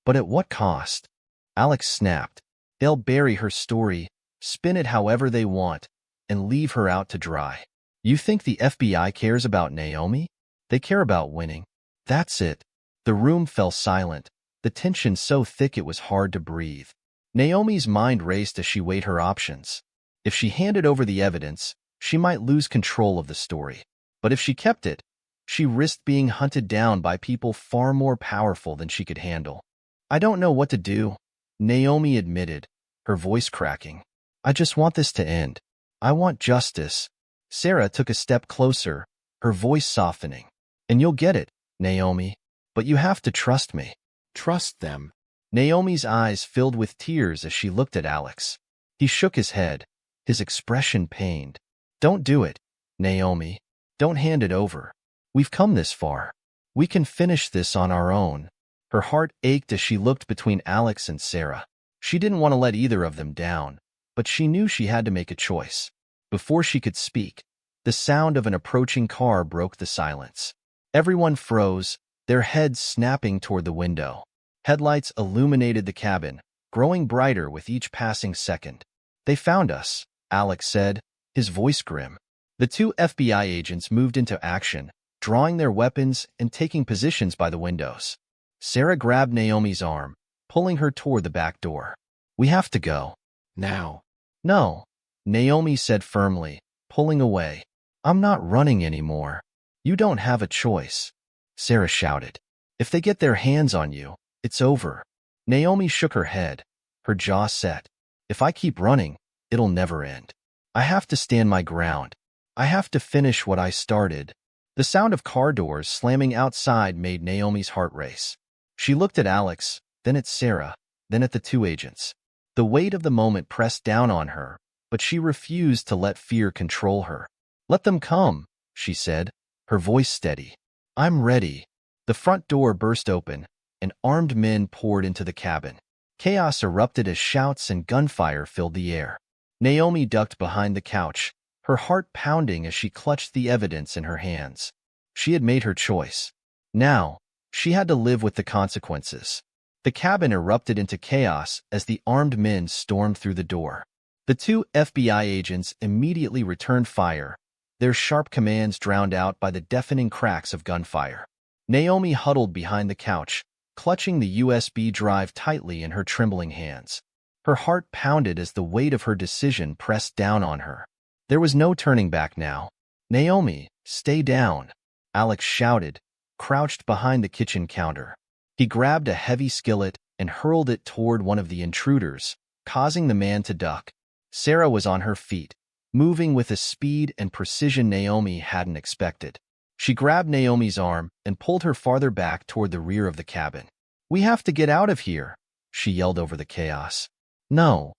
But at what cost?" Alex snapped. "They'll bury her story, spin it however they want, and leave her out to dry. You think the FBI cares about Naomi? They care about winning. That's it." The room fell silent, the tension so thick it was hard to breathe. Naomi's mind raced as she weighed her options. If she handed over the evidence, she might lose control of the story. But if she kept it, she risked being hunted down by people far more powerful than she could handle. "I don't know what to do," Naomi admitted, her voice cracking. "I just want this to end. I want justice." Sarah took a step closer, her voice softening. "And you'll get it, Naomi. But you have to trust me." "Trust them?" Naomi's eyes filled with tears as she looked at Alex. He shook his head, his expression pained. "Don't do it, Naomi. Don't hand it over. We've come this far. We can finish this on our own." Her heart ached as she looked between Alex and Sarah. She didn't want to let either of them down, but she knew she had to make a choice. Before she could speak, the sound of an approaching car broke the silence. Everyone froze, their heads snapping toward the window. Headlights illuminated the cabin, growing brighter with each passing second. "They found us," Alex said, his voice grim. The two FBI agents moved into action, drawing their weapons and taking positions by the windows. Sarah grabbed Naomi's arm, pulling her toward the back door. "We have to go. Now." "No," Naomi said firmly, pulling away. "I'm not running anymore." "You don't have a choice," Sarah shouted. "If they get their hands on you, it's over." Naomi shook her head, her jaw set. "If I keep running, it'll never end. I have to stand my ground. I have to finish what I started." The sound of car doors slamming outside made Naomi's heart race. She looked at Alex, then at Sarah, then at the two agents. The weight of the moment pressed down on her, but she refused to let fear control her. "Let them come," she said, her voice steady. "I'm ready." The front door burst open, and armed men poured into the cabin. Chaos erupted as shouts and gunfire filled the air. Naomi ducked behind the couch, her heart pounding as she clutched the evidence in her hands. She had made her choice. Now, she had to live with the consequences. The cabin erupted into chaos as the armed men stormed through the door. The two FBI agents immediately returned fire, their sharp commands drowned out by the deafening cracks of gunfire. Naomi huddled behind the couch, clutching the USB drive tightly in her trembling hands. Her heart pounded as the weight of her decision pressed down on her. There was no turning back now. "Naomi, stay down," Alex shouted, crouched behind the kitchen counter. He grabbed a heavy skillet and hurled it toward one of the intruders, causing the man to duck. Sarah was on her feet, moving with a speed and precision Naomi hadn't expected. She grabbed Naomi's arm and pulled her farther back toward the rear of the cabin. "We have to get out of here," she yelled over the chaos. "No,"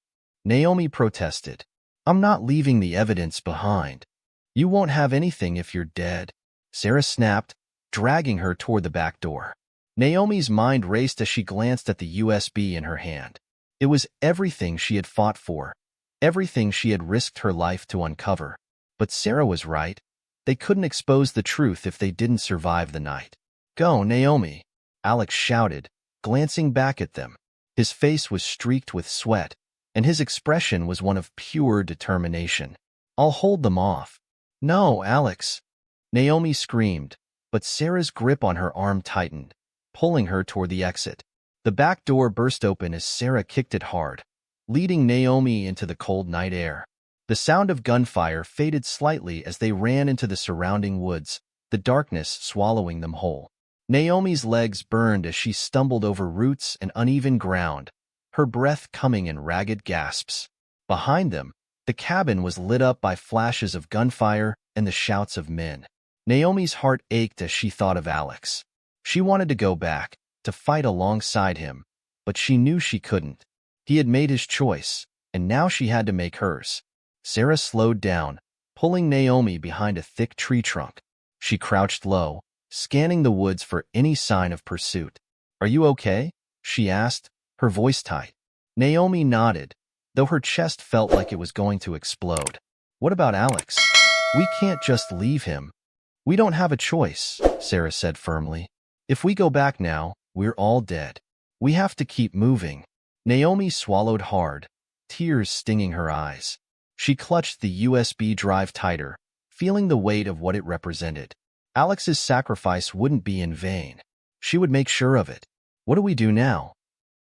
Naomi protested. "I'm not leaving the evidence behind." "You won't have anything if you're dead," Sarah snapped, dragging her toward the back door. Naomi's mind raced as she glanced at the USB in her hand. It was everything she had fought for, everything she had risked her life to uncover. But Sarah was right. They couldn't expose the truth if they didn't survive the night. "Go, Naomi," Alex shouted, glancing back at them. His face was streaked with sweat, and his expression was one of pure determination. "I'll hold them off." "No, Alex," Naomi screamed, but Sarah's grip on her arm tightened, pulling her toward the exit. The back door burst open as Sarah kicked it hard, leading Naomi into the cold night air. The sound of gunfire faded slightly as they ran into the surrounding woods, the darkness swallowing them whole. Naomi's legs burned as she stumbled over roots and uneven ground, her breath coming in ragged gasps. Behind them, the cabin was lit up by flashes of gunfire and the shouts of men. Naomi's heart ached as she thought of Alex. She wanted to go back, to fight alongside him, but she knew she couldn't. He had made his choice, and now she had to make hers. Sarah slowed down, pulling Naomi behind a thick tree trunk. She crouched low, scanning the woods for any sign of pursuit. "Are you okay?" she asked, her voice tight. Naomi nodded, though her chest felt like it was going to explode. "What about Alex? We can't just leave him." "We don't have a choice," Sarah said firmly. "If we go back now, we're all dead. We have to keep moving." Naomi swallowed hard, tears stinging her eyes. She clutched the USB drive tighter, feeling the weight of what it represented. Alex's sacrifice wouldn't be in vain. She would make sure of it. "What do we do now?"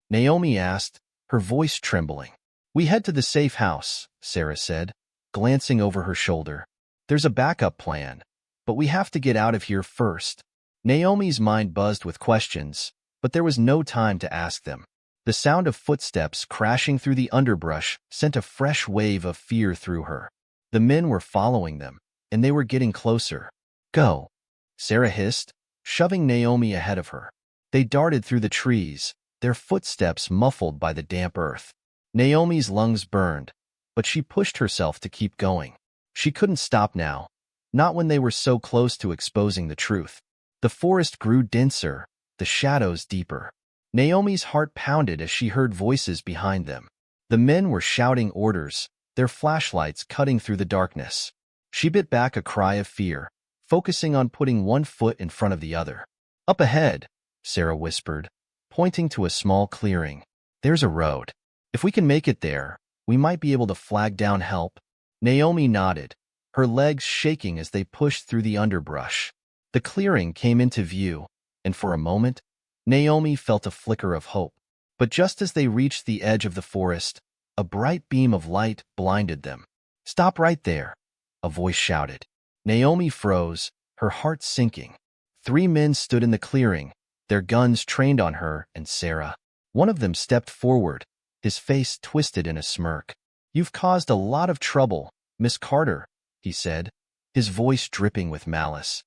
Naomi asked, her voice trembling. "We head to the safe house," Sarah said, glancing over her shoulder. "There's a backup plan, but we have to get out of here first." Naomi's mind buzzed with questions, but there was no time to ask them. The sound of footsteps crashing through the underbrush sent a fresh wave of fear through her. The men were following them, and they were getting closer. "Go," Sarah hissed, shoving Naomi ahead of her. They darted through the trees, their footsteps muffled by the damp earth. Naomi's lungs burned, but she pushed herself to keep going. She couldn't stop now, not when they were so close to exposing the truth. The forest grew denser, the shadows deeper. Naomi's heart pounded as she heard voices behind them. The men were shouting orders, their flashlights cutting through the darkness. She bit back a cry of fear, focusing on putting one foot in front of the other. "Up ahead," Sarah whispered, pointing to a small clearing. "There's a road. If we can make it there, we might be able to flag down help." Naomi nodded, her legs shaking as they pushed through the underbrush. The clearing came into view, and for a moment, Naomi felt a flicker of hope. But just as they reached the edge of the forest, a bright beam of light blinded them. "Stop right there," a voice shouted. Naomi froze, her heart sinking. 3 men stood in the clearing, their guns trained on her and Sarah. One of them stepped forward, his face twisted in a smirk. "You've caused a lot of trouble, Miss Carter," he said, his voice dripping with malice.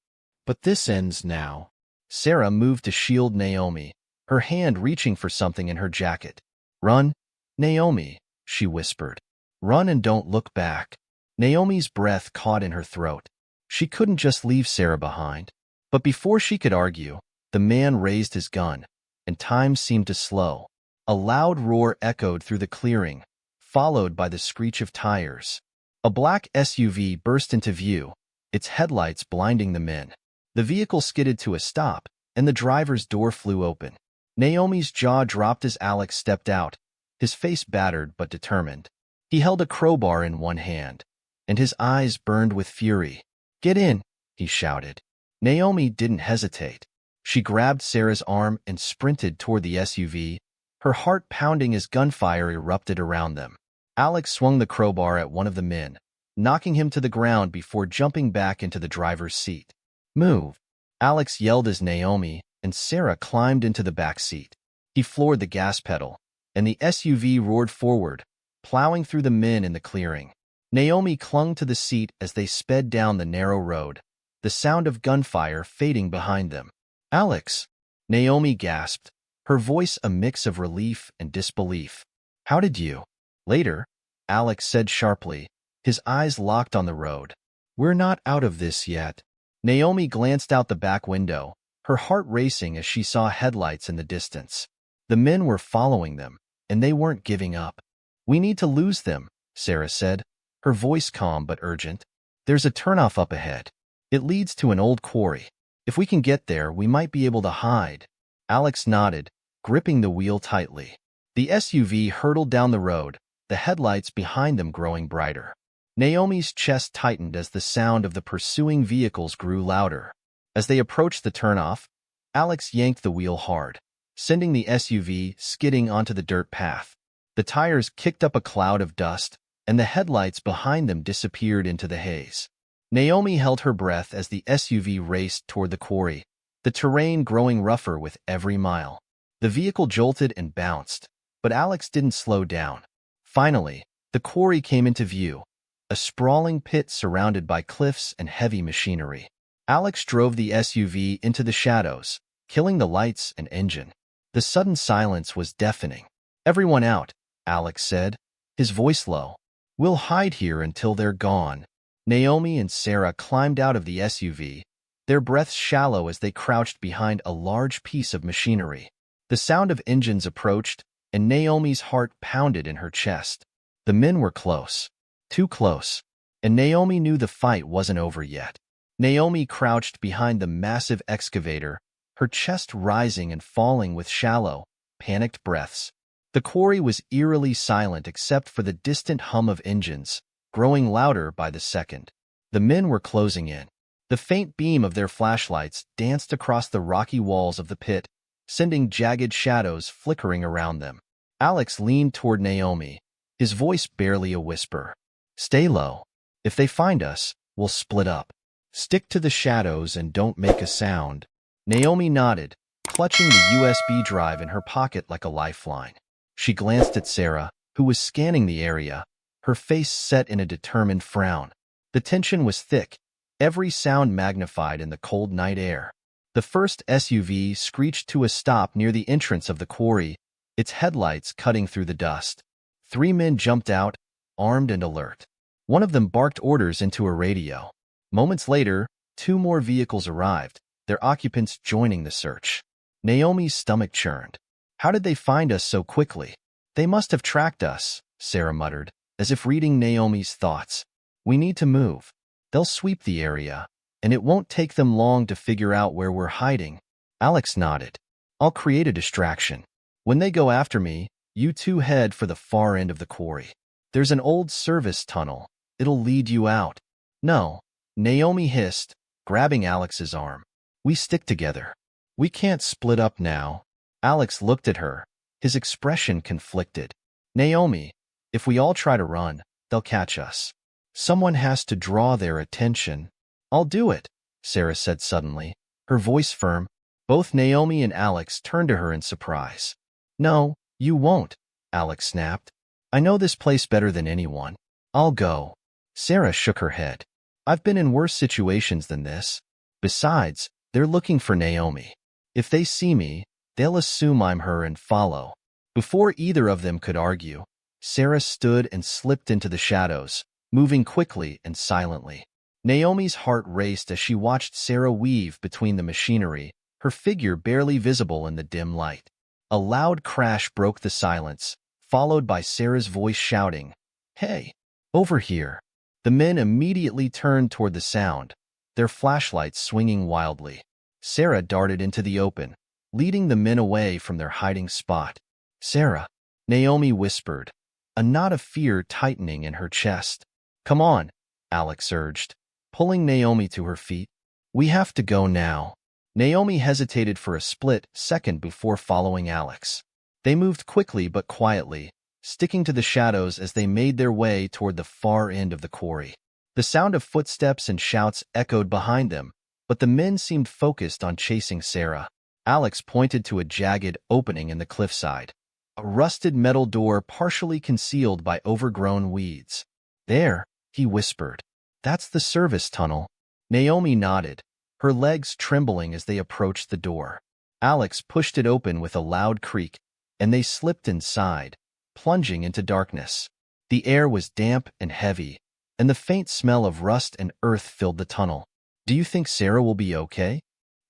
"But this ends now." Sarah moved to shield Naomi, her hand reaching for something in her jacket. "Run, Naomi," she whispered. "Run and don't look back." Naomi's breath caught in her throat. She couldn't just leave Sarah behind. But before she could argue, the man raised his gun, and time seemed to slow. A loud roar echoed through the clearing, followed by the screech of tires. A black SUV burst into view, its headlights blinding the men. The vehicle skidded to a stop, and the driver's door flew open. Naomi's jaw dropped as Alex stepped out, his face battered but determined. He held a crowbar in one hand, and his eyes burned with fury. "Get in," he shouted. Naomi didn't hesitate. She grabbed Sarah's arm and sprinted toward the SUV, her heart pounding as gunfire erupted around them. Alex swung the crowbar at one of the men, knocking him to the ground before jumping back into the driver's seat. "Move," Alex yelled as Naomi and Sarah climbed into the back seat. He floored the gas pedal, and the SUV roared forward, plowing through the men in the clearing. Naomi clung to the seat as they sped down the narrow road, the sound of gunfire fading behind them. "Alex," Naomi gasped, her voice a mix of relief and disbelief. "How did you?" "Later," Alex said sharply, his eyes locked on the road. "We're not out of this yet." Naomi glanced out the back window, her heart racing as she saw headlights in the distance. The men were following them, and they weren't giving up. "We need to lose them," Sarah said, her voice calm but urgent. "There's a turnoff up ahead. It leads to an old quarry. If we can get there, we might be able to hide." Alex nodded, gripping the wheel tightly. The SUV hurtled down the road, the headlights behind them growing brighter. Naomi's chest tightened as the sound of the pursuing vehicles grew louder. As they approached the turnoff, Alex yanked the wheel hard, sending the SUV skidding onto the dirt path. The tires kicked up a cloud of dust, and the headlights behind them disappeared into the haze. Naomi held her breath as the SUV raced toward the quarry, the terrain growing rougher with every mile. The vehicle jolted and bounced, but Alex didn't slow down. Finally, the quarry came into view, a sprawling pit surrounded by cliffs and heavy machinery. Alex drove the SUV into the shadows, killing the lights and engine. The sudden silence was deafening. "Everyone out," Alex said, his voice low. "We'll hide here until they're gone." Naomi and Sarah climbed out of the SUV, their breaths shallow as they crouched behind a large piece of machinery. The sound of engines approached, and Naomi's heart pounded in her chest. The men were close, too close, and Naomi knew the fight wasn't over yet. Naomi crouched behind the massive excavator, her chest rising and falling with shallow, panicked breaths. The quarry was eerily silent except for the distant hum of engines, growing louder by the second. The men were closing in. The faint beam of their flashlights danced across the rocky walls of the pit, sending jagged shadows flickering around them. Alex leaned toward Naomi, his voice barely a whisper. "Stay low. If they find us, we'll split up. Stick to the shadows and don't make a sound." Naomi nodded, clutching the USB drive in her pocket like a lifeline. She glanced at Sarah, who was scanning the area, her face set in a determined frown. The tension was thick, every sound magnified in the cold night air. The first SUV screeched to a stop near the entrance of the quarry, its headlights cutting through the dust. 3 men jumped out, armed and alert. One of them barked orders into a radio. Moments later, 2 more vehicles arrived, their occupants joining the search. Naomi's stomach churned. "How did they find us so quickly?" "They must have tracked us," Sarah muttered, as if reading Naomi's thoughts. "We need to move. They'll sweep the area, and it won't take them long to figure out where we're hiding." Alex nodded. "I'll create a distraction. When they go after me, you 2 head for the far end of the quarry. There's an old service tunnel, It'll lead you out. No, Naomi hissed, grabbing Alex's arm. We stick together. We can't split up now. Alex looked at her, his expression conflicted. Naomi, if we all try to run, they'll catch us. Someone has to draw their attention. I'll do it, Sarah said suddenly, her voice firm. Both Naomi and Alex turned to her in surprise. No, you won't, Alex snapped. I know this place better than anyone. I'll go. Sarah shook her head. I've been in worse situations than this. Besides, they're looking for Naomi. If they see me, they'll assume I'm her and follow. Before either of them could argue, Sarah stood and slipped into the shadows, moving quickly and silently. Naomi's heart raced as she watched Sarah weave between the machinery, her figure barely visible in the dim light. A loud crash broke the silence, followed by Sarah's voice shouting, "Hey, over here!" The men immediately turned toward the sound, their flashlights swinging wildly. Sarah darted into the open, leading the men away from their hiding spot. Sarah, Naomi whispered, a knot of fear tightening in her chest. Come on, Alex urged, pulling Naomi to her feet. We have to go now. Naomi hesitated for a split second before following Alex. They moved quickly but quietly, sticking to the shadows as they made their way toward the far end of the quarry. The sound of footsteps and shouts echoed behind them, but the men seemed focused on chasing Sarah. Alex pointed to a jagged opening in the cliffside, a rusted metal door partially concealed by overgrown weeds. There, he whispered. That's the service tunnel. Naomi nodded, her legs trembling as they approached the door. Alex pushed it open with a loud creak, and they slipped inside, plunging into darkness. The air was damp and heavy, and the faint smell of rust and earth filled the tunnel. Do you think Sarah will be okay?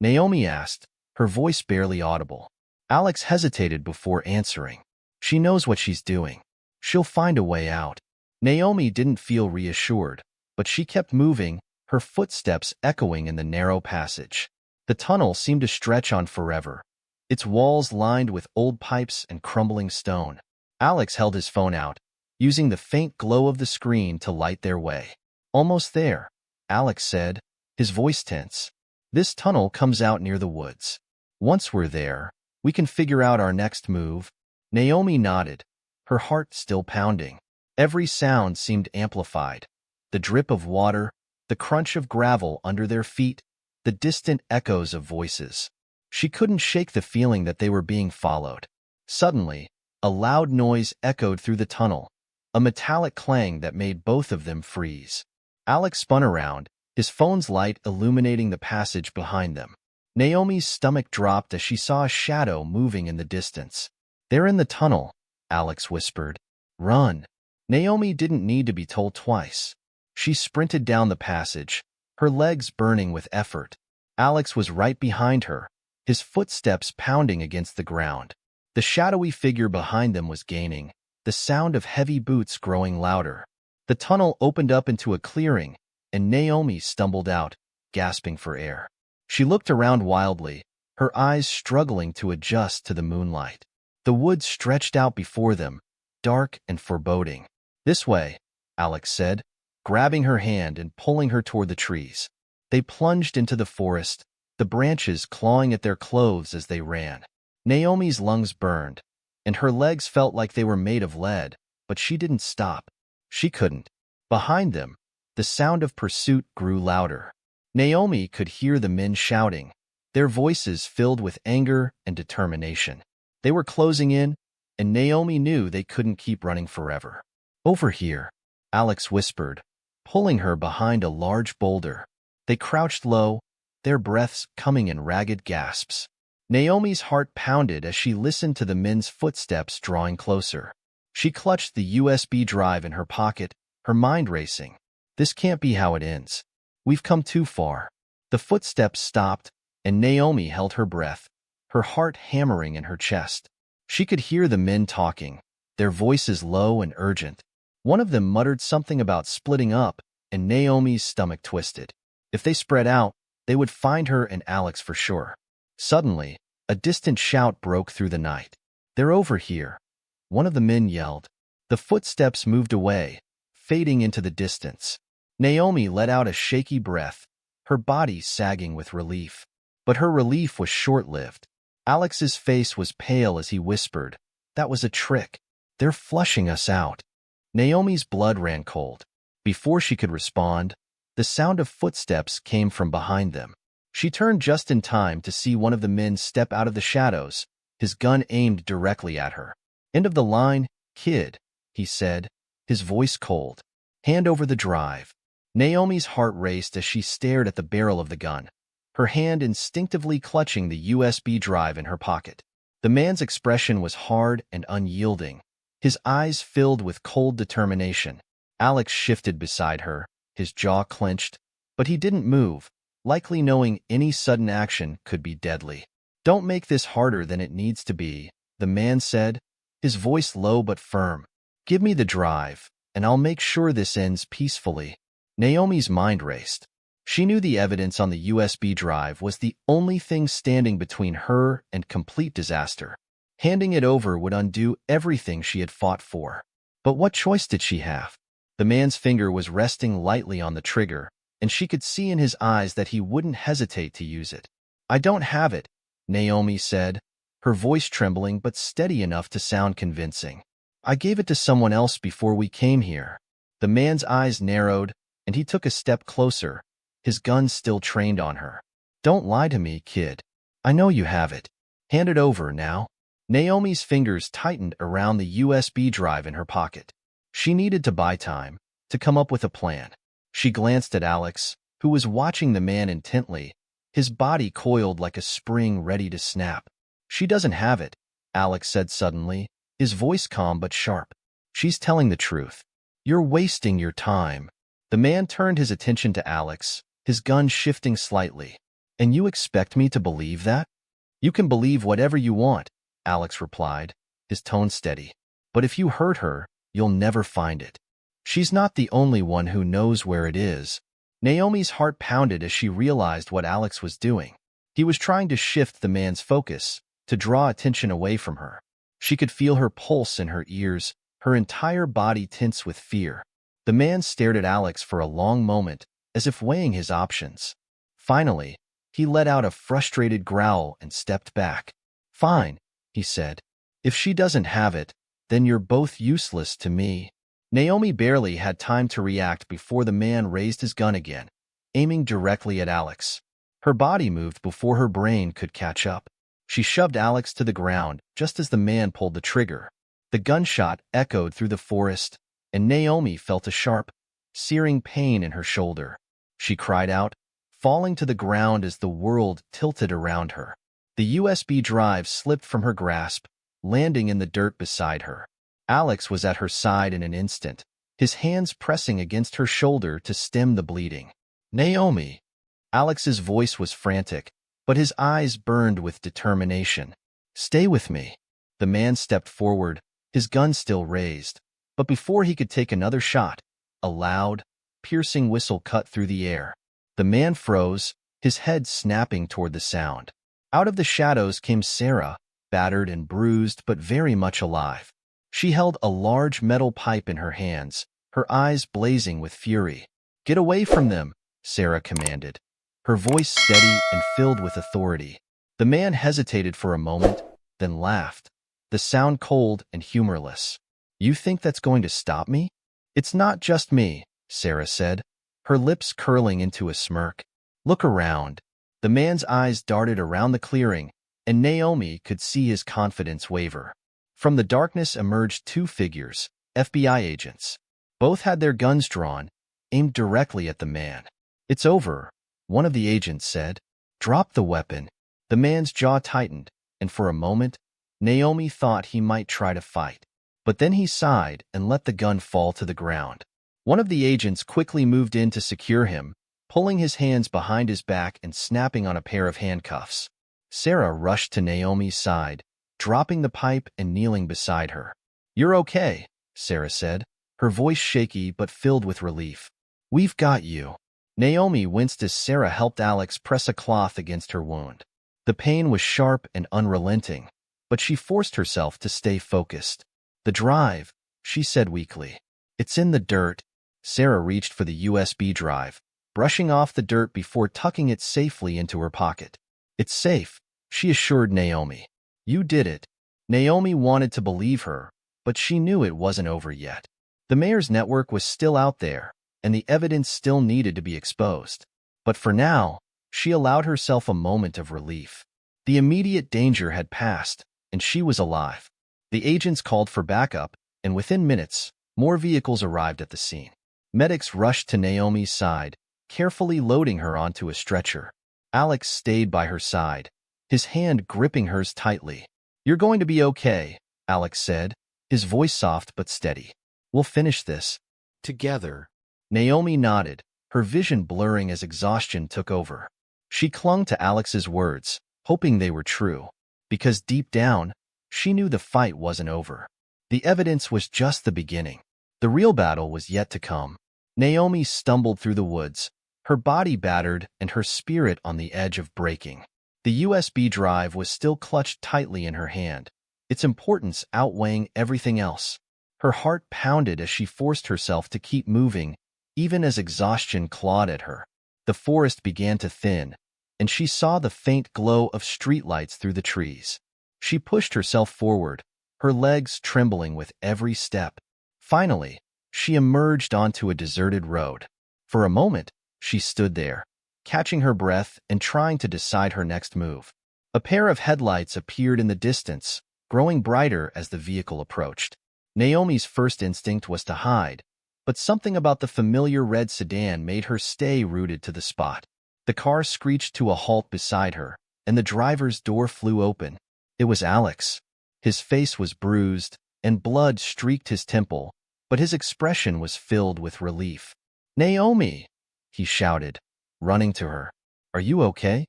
Naomi asked, her voice barely audible. Alex hesitated before answering. She knows what she's doing. She'll find a way out. Naomi didn't feel reassured, but she kept moving, her footsteps echoing in the narrow passage. The tunnel seemed to stretch on forever, its walls lined with old pipes and crumbling stone. Alex held his phone out, using the faint glow of the screen to light their way. Almost there, Alex said, his voice tense. This tunnel comes out near the woods. Once we're there, we can figure out our next move. Naomi nodded, her heart still pounding. Every sound seemed amplified. The drip of water, the crunch of gravel under their feet, the distant echoes of voices. She couldn't shake the feeling that they were being followed. Suddenly, a loud noise echoed through the tunnel, a metallic clang that made both of them freeze. Alex spun around, his phone's light illuminating the passage behind them. Naomi's stomach dropped as she saw a shadow moving in the distance. They're in the tunnel, Alex whispered. Run. Naomi didn't need to be told twice. She sprinted down the passage, her legs burning with effort. Alex was right behind her, his footsteps pounding against the ground. The shadowy figure behind them was gaining, the sound of heavy boots growing louder. The tunnel opened up into a clearing, and Naomi stumbled out, gasping for air. She looked around wildly, her eyes struggling to adjust to the moonlight. The woods stretched out before them, dark and foreboding. This way, Alex said, grabbing her hand and pulling her toward the trees. They plunged into the forest, the branches clawing at their clothes as they ran. Naomi's lungs burned, and her legs felt like they were made of lead, but she didn't stop. She couldn't. Behind them, the sound of pursuit grew louder. Naomi could hear the men shouting, their voices filled with anger and determination. They were closing in, and Naomi knew they couldn't keep running forever. Over here, Alex whispered, pulling her behind a large boulder. They crouched low, their breaths coming in ragged gasps. Naomi's heart pounded as she listened to the men's footsteps drawing closer. She clutched the USB drive in her pocket, her mind racing. This can't be how it ends. We've come too far. The footsteps stopped, and Naomi held her breath, her heart hammering in her chest. She could hear the men talking, their voices low and urgent. One of them muttered something about splitting up, and Naomi's stomach twisted. If they spread out, they would find her and Alex for sure. Suddenly, a distant shout broke through the night. They're over here. One of the men yelled. The footsteps moved away, fading into the distance. Naomi let out a shaky breath, her body sagging with relief. But her relief was short-lived. Alex's face was pale as he whispered, "That was a trick. They're flushing us out." Naomi's blood ran cold. Before she could respond, the sound of footsteps came from behind them. She turned just in time to see one of the men step out of the shadows, his gun aimed directly at her. "End of the line, kid," he said, his voice cold. "Hand over the drive." Naomi's heart raced as she stared at the barrel of the gun, her hand instinctively clutching the USB drive in her pocket. The man's expression was hard and unyielding, his eyes filled with cold determination. Alex shifted beside her, his jaw clenched, but he didn't move, likely knowing any sudden action could be deadly. "Don't make this harder than it needs to be," the man said, his voice low but firm. "Give me the drive, and I'll make sure this ends peacefully." Naomi's mind raced. She knew the evidence on the USB drive was the only thing standing between her and complete disaster. Handing it over would undo everything she had fought for. But what choice did she have? The man's finger was resting lightly on the trigger, and she could see in his eyes that he wouldn't hesitate to use it. "I don't have it," Naomi said, her voice trembling but steady enough to sound convincing. "I gave it to someone else before we came here." The man's eyes narrowed, and he took a step closer, his gun still trained on her. "Don't lie to me, kid. I know you have it. Hand it over now." Naomi's fingers tightened around the USB drive in her pocket. She needed to buy time, to come up with a plan. She glanced at Alex, who was watching the man intently, his body coiled like a spring ready to snap. "She doesn't have it," Alex said suddenly, his voice calm but sharp. "She's telling the truth. You're wasting your time." The man turned his attention to Alex, his gun shifting slightly. "And you expect me to believe that?" "You can believe whatever you want," Alex replied, his tone steady. "But if you hurt her, you'll never find it. She's not the only one who knows where it is." Naomi's heart pounded as she realized what Alex was doing. He was trying to shift the man's focus, to draw attention away from her. She could feel her pulse in her ears, her entire body tense with fear. The man stared at Alex for a long moment, as if weighing his options. Finally, he let out a frustrated growl and stepped back. "Fine," he said. "If she doesn't have it, then you're both useless to me." Naomi barely had time to react before the man raised his gun again, aiming directly at Alex. Her body moved before her brain could catch up. She shoved Alex to the ground just as the man pulled the trigger. The gunshot echoed through the forest, and Naomi felt a sharp, searing pain in her shoulder. She cried out, falling to the ground as the world tilted around her. The USB drive slipped from her grasp, landing in the dirt beside her. Alex was at her side in an instant, his hands pressing against her shoulder to stem the bleeding. "Naomi!" Alex's voice was frantic, but his eyes burned with determination. "Stay with me." The man stepped forward, his gun still raised, but before he could take another shot, a loud, piercing whistle cut through the air. The man froze, his head snapping toward the sound. Out of the shadows came Sarah, battered and bruised but very much alive. She held a large metal pipe in her hands, her eyes blazing with fury. "Get away from them," Sarah commanded, her voice steady and filled with authority. The man hesitated for a moment, then laughed, the sound cold and humorless. "You think that's going to stop me?" "It's not just me," Sarah said, her lips curling into a smirk. "Look around." The man's eyes darted around the clearing, and Naomi could see his confidence waver. From the darkness emerged two figures, FBI agents. Both had their guns drawn, aimed directly at the man. "It's over," one of the agents said. "Drop the weapon." The man's jaw tightened, and for a moment, Naomi thought he might try to fight. But then he sighed and let the gun fall to the ground. One of the agents quickly moved in to secure him, pulling his hands behind his back and snapping on a pair of handcuffs. Sarah rushed to Naomi's side, dropping the pipe and kneeling beside her. "You're okay," Sarah said, her voice shaky but filled with relief. "We've got you." Naomi winced as Sarah helped Alex press a cloth against her wound. The pain was sharp and unrelenting, but she forced herself to stay focused. "The drive," she said weakly. "It's in the dirt. Sarah reached for the USB drive, brushing off the dirt before tucking it safely into her pocket. It's safe, she assured Naomi. You did it. Naomi wanted to believe her, but she knew it wasn't over yet. The mayor's network was still out there, and the evidence still needed to be exposed. But for now, she allowed herself a moment of relief. The immediate danger had passed, and she was alive. The agents called for backup, and within minutes, more vehicles arrived at the scene. Medics rushed to Naomi's side, carefully loading her onto a stretcher. Alex stayed by her side, his hand gripping hers tightly. You're going to be okay, Alex said, his voice soft but steady. We'll finish this together. Naomi nodded, her vision blurring as exhaustion took over. She clung to Alex's words, hoping they were true, because deep down, she knew the fight wasn't over. The evidence was just the beginning. The real battle was yet to come. Naomi stumbled through the woods, her body battered and her spirit on the edge of breaking. The USB drive was still clutched tightly in her hand, its importance outweighing everything else. Her heart pounded as she forced herself to keep moving, even as exhaustion clawed at her. The forest began to thin, and she saw the faint glow of streetlights through the trees. She pushed herself forward, her legs trembling with every step. Finally, she emerged onto a deserted road. For a moment, she stood there, catching her breath and trying to decide her next move. A pair of headlights appeared in the distance, growing brighter as the vehicle approached. Naomi's first instinct was to hide, but something about the familiar red sedan made her stay rooted to the spot. The car screeched to a halt beside her, and the driver's door flew open. It was Alex. His face was bruised, and blood streaked his temple, but his expression was filled with relief. Naomi, he shouted, running to her. Are you okay?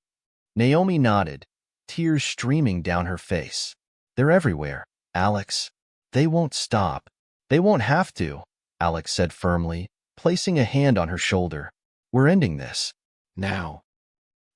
Naomi nodded, tears streaming down her face. They're everywhere, Alex. They won't stop. They won't have to, Alex said firmly, placing a hand on her shoulder. We're ending this. Now.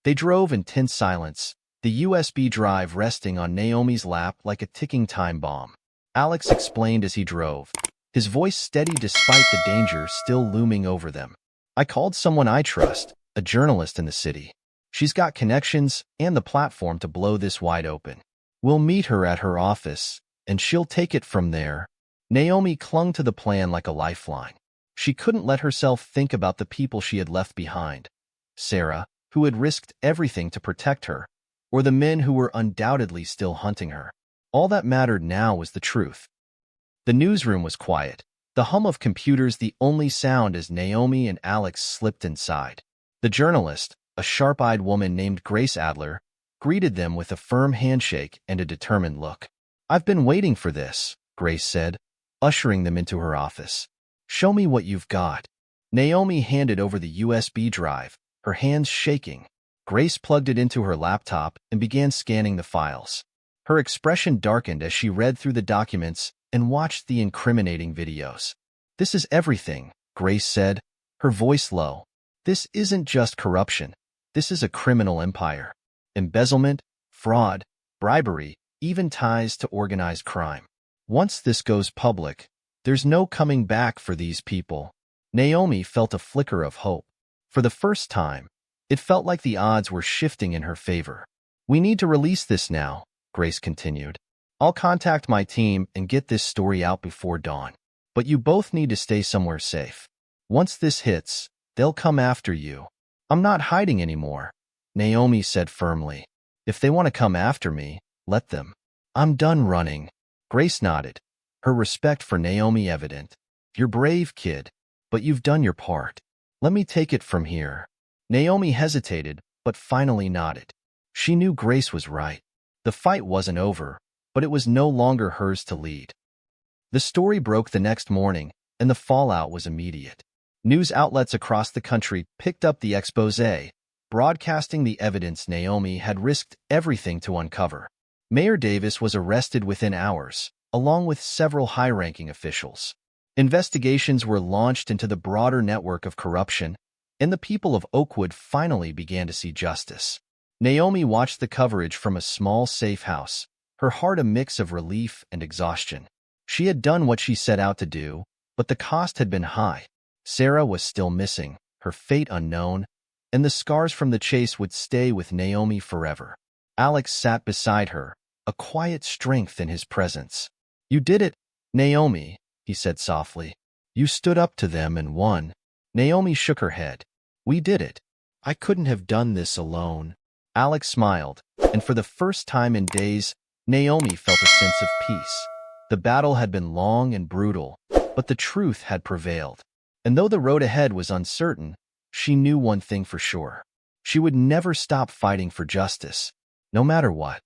They drove in tense silence, the USB drive resting on Naomi's lap like a ticking time bomb. Alex explained as he drove, his voice steady despite the danger still looming over them. I called someone I trust, a journalist in the city. She's got connections and the platform to blow this wide open. We'll meet her at her office, and she'll take it from there. Naomi clung to the plan like a lifeline. She couldn't let herself think about the people she had left behind. Sarah, who had risked everything to protect her, or the men who were undoubtedly still hunting her. All that mattered now was the truth. The newsroom was quiet, the hum of computers the only sound as Naomi and Alex slipped inside. The journalist, a sharp-eyed woman named Grace Adler, greeted them with a firm handshake and a determined look. I've been waiting for this, Grace said, ushering them into her office. Show me what you've got. Naomi handed over the USB drive, her hands shaking. Grace plugged it into her laptop and began scanning the files. Her expression darkened as she read through the documents and watched the incriminating videos. This is everything, Grace said, her voice low. This isn't just corruption. This is a criminal empire. Embezzlement, fraud, bribery, even ties to organized crime. Once this goes public, there's no coming back for these people. Naomi felt a flicker of hope. For the first time, it felt like the odds were shifting in her favor. We need to release this now, Grace continued. I'll contact my team and get this story out before dawn. But you both need to stay somewhere safe. Once this hits, they'll come after you. I'm not hiding anymore, Naomi said firmly. If they want to come after me, let them. I'm done running. Grace nodded, her respect for Naomi evident. You're brave, kid, but you've done your part. Let me take it from here. Naomi hesitated, but finally nodded. She knew Grace was right. The fight wasn't over, but it was no longer hers to lead. The story broke the next morning, and the fallout was immediate. News outlets across the country picked up the exposé, broadcasting the evidence Naomi had risked everything to uncover. Mayor Davis was arrested within hours, along with several high-ranking officials. Investigations were launched into the broader network of corruption, and the people of Oakwood finally began to see justice. Naomi watched the coverage from a small, safe house, her heart a mix of relief and exhaustion. She had done what she set out to do, but the cost had been high. Sarah was still missing, her fate unknown, and the scars from the chase would stay with Naomi forever. Alex sat beside her, a quiet strength in his presence. "You did it, Naomi," he said softly. "You stood up to them and won." Naomi shook her head. "We did it. I couldn't have done this alone." Alex smiled, and for the first time in days, Naomi felt a sense of peace. The battle had been long and brutal, but the truth had prevailed. And though the road ahead was uncertain, she knew one thing for sure. She would never stop fighting for justice, no matter what.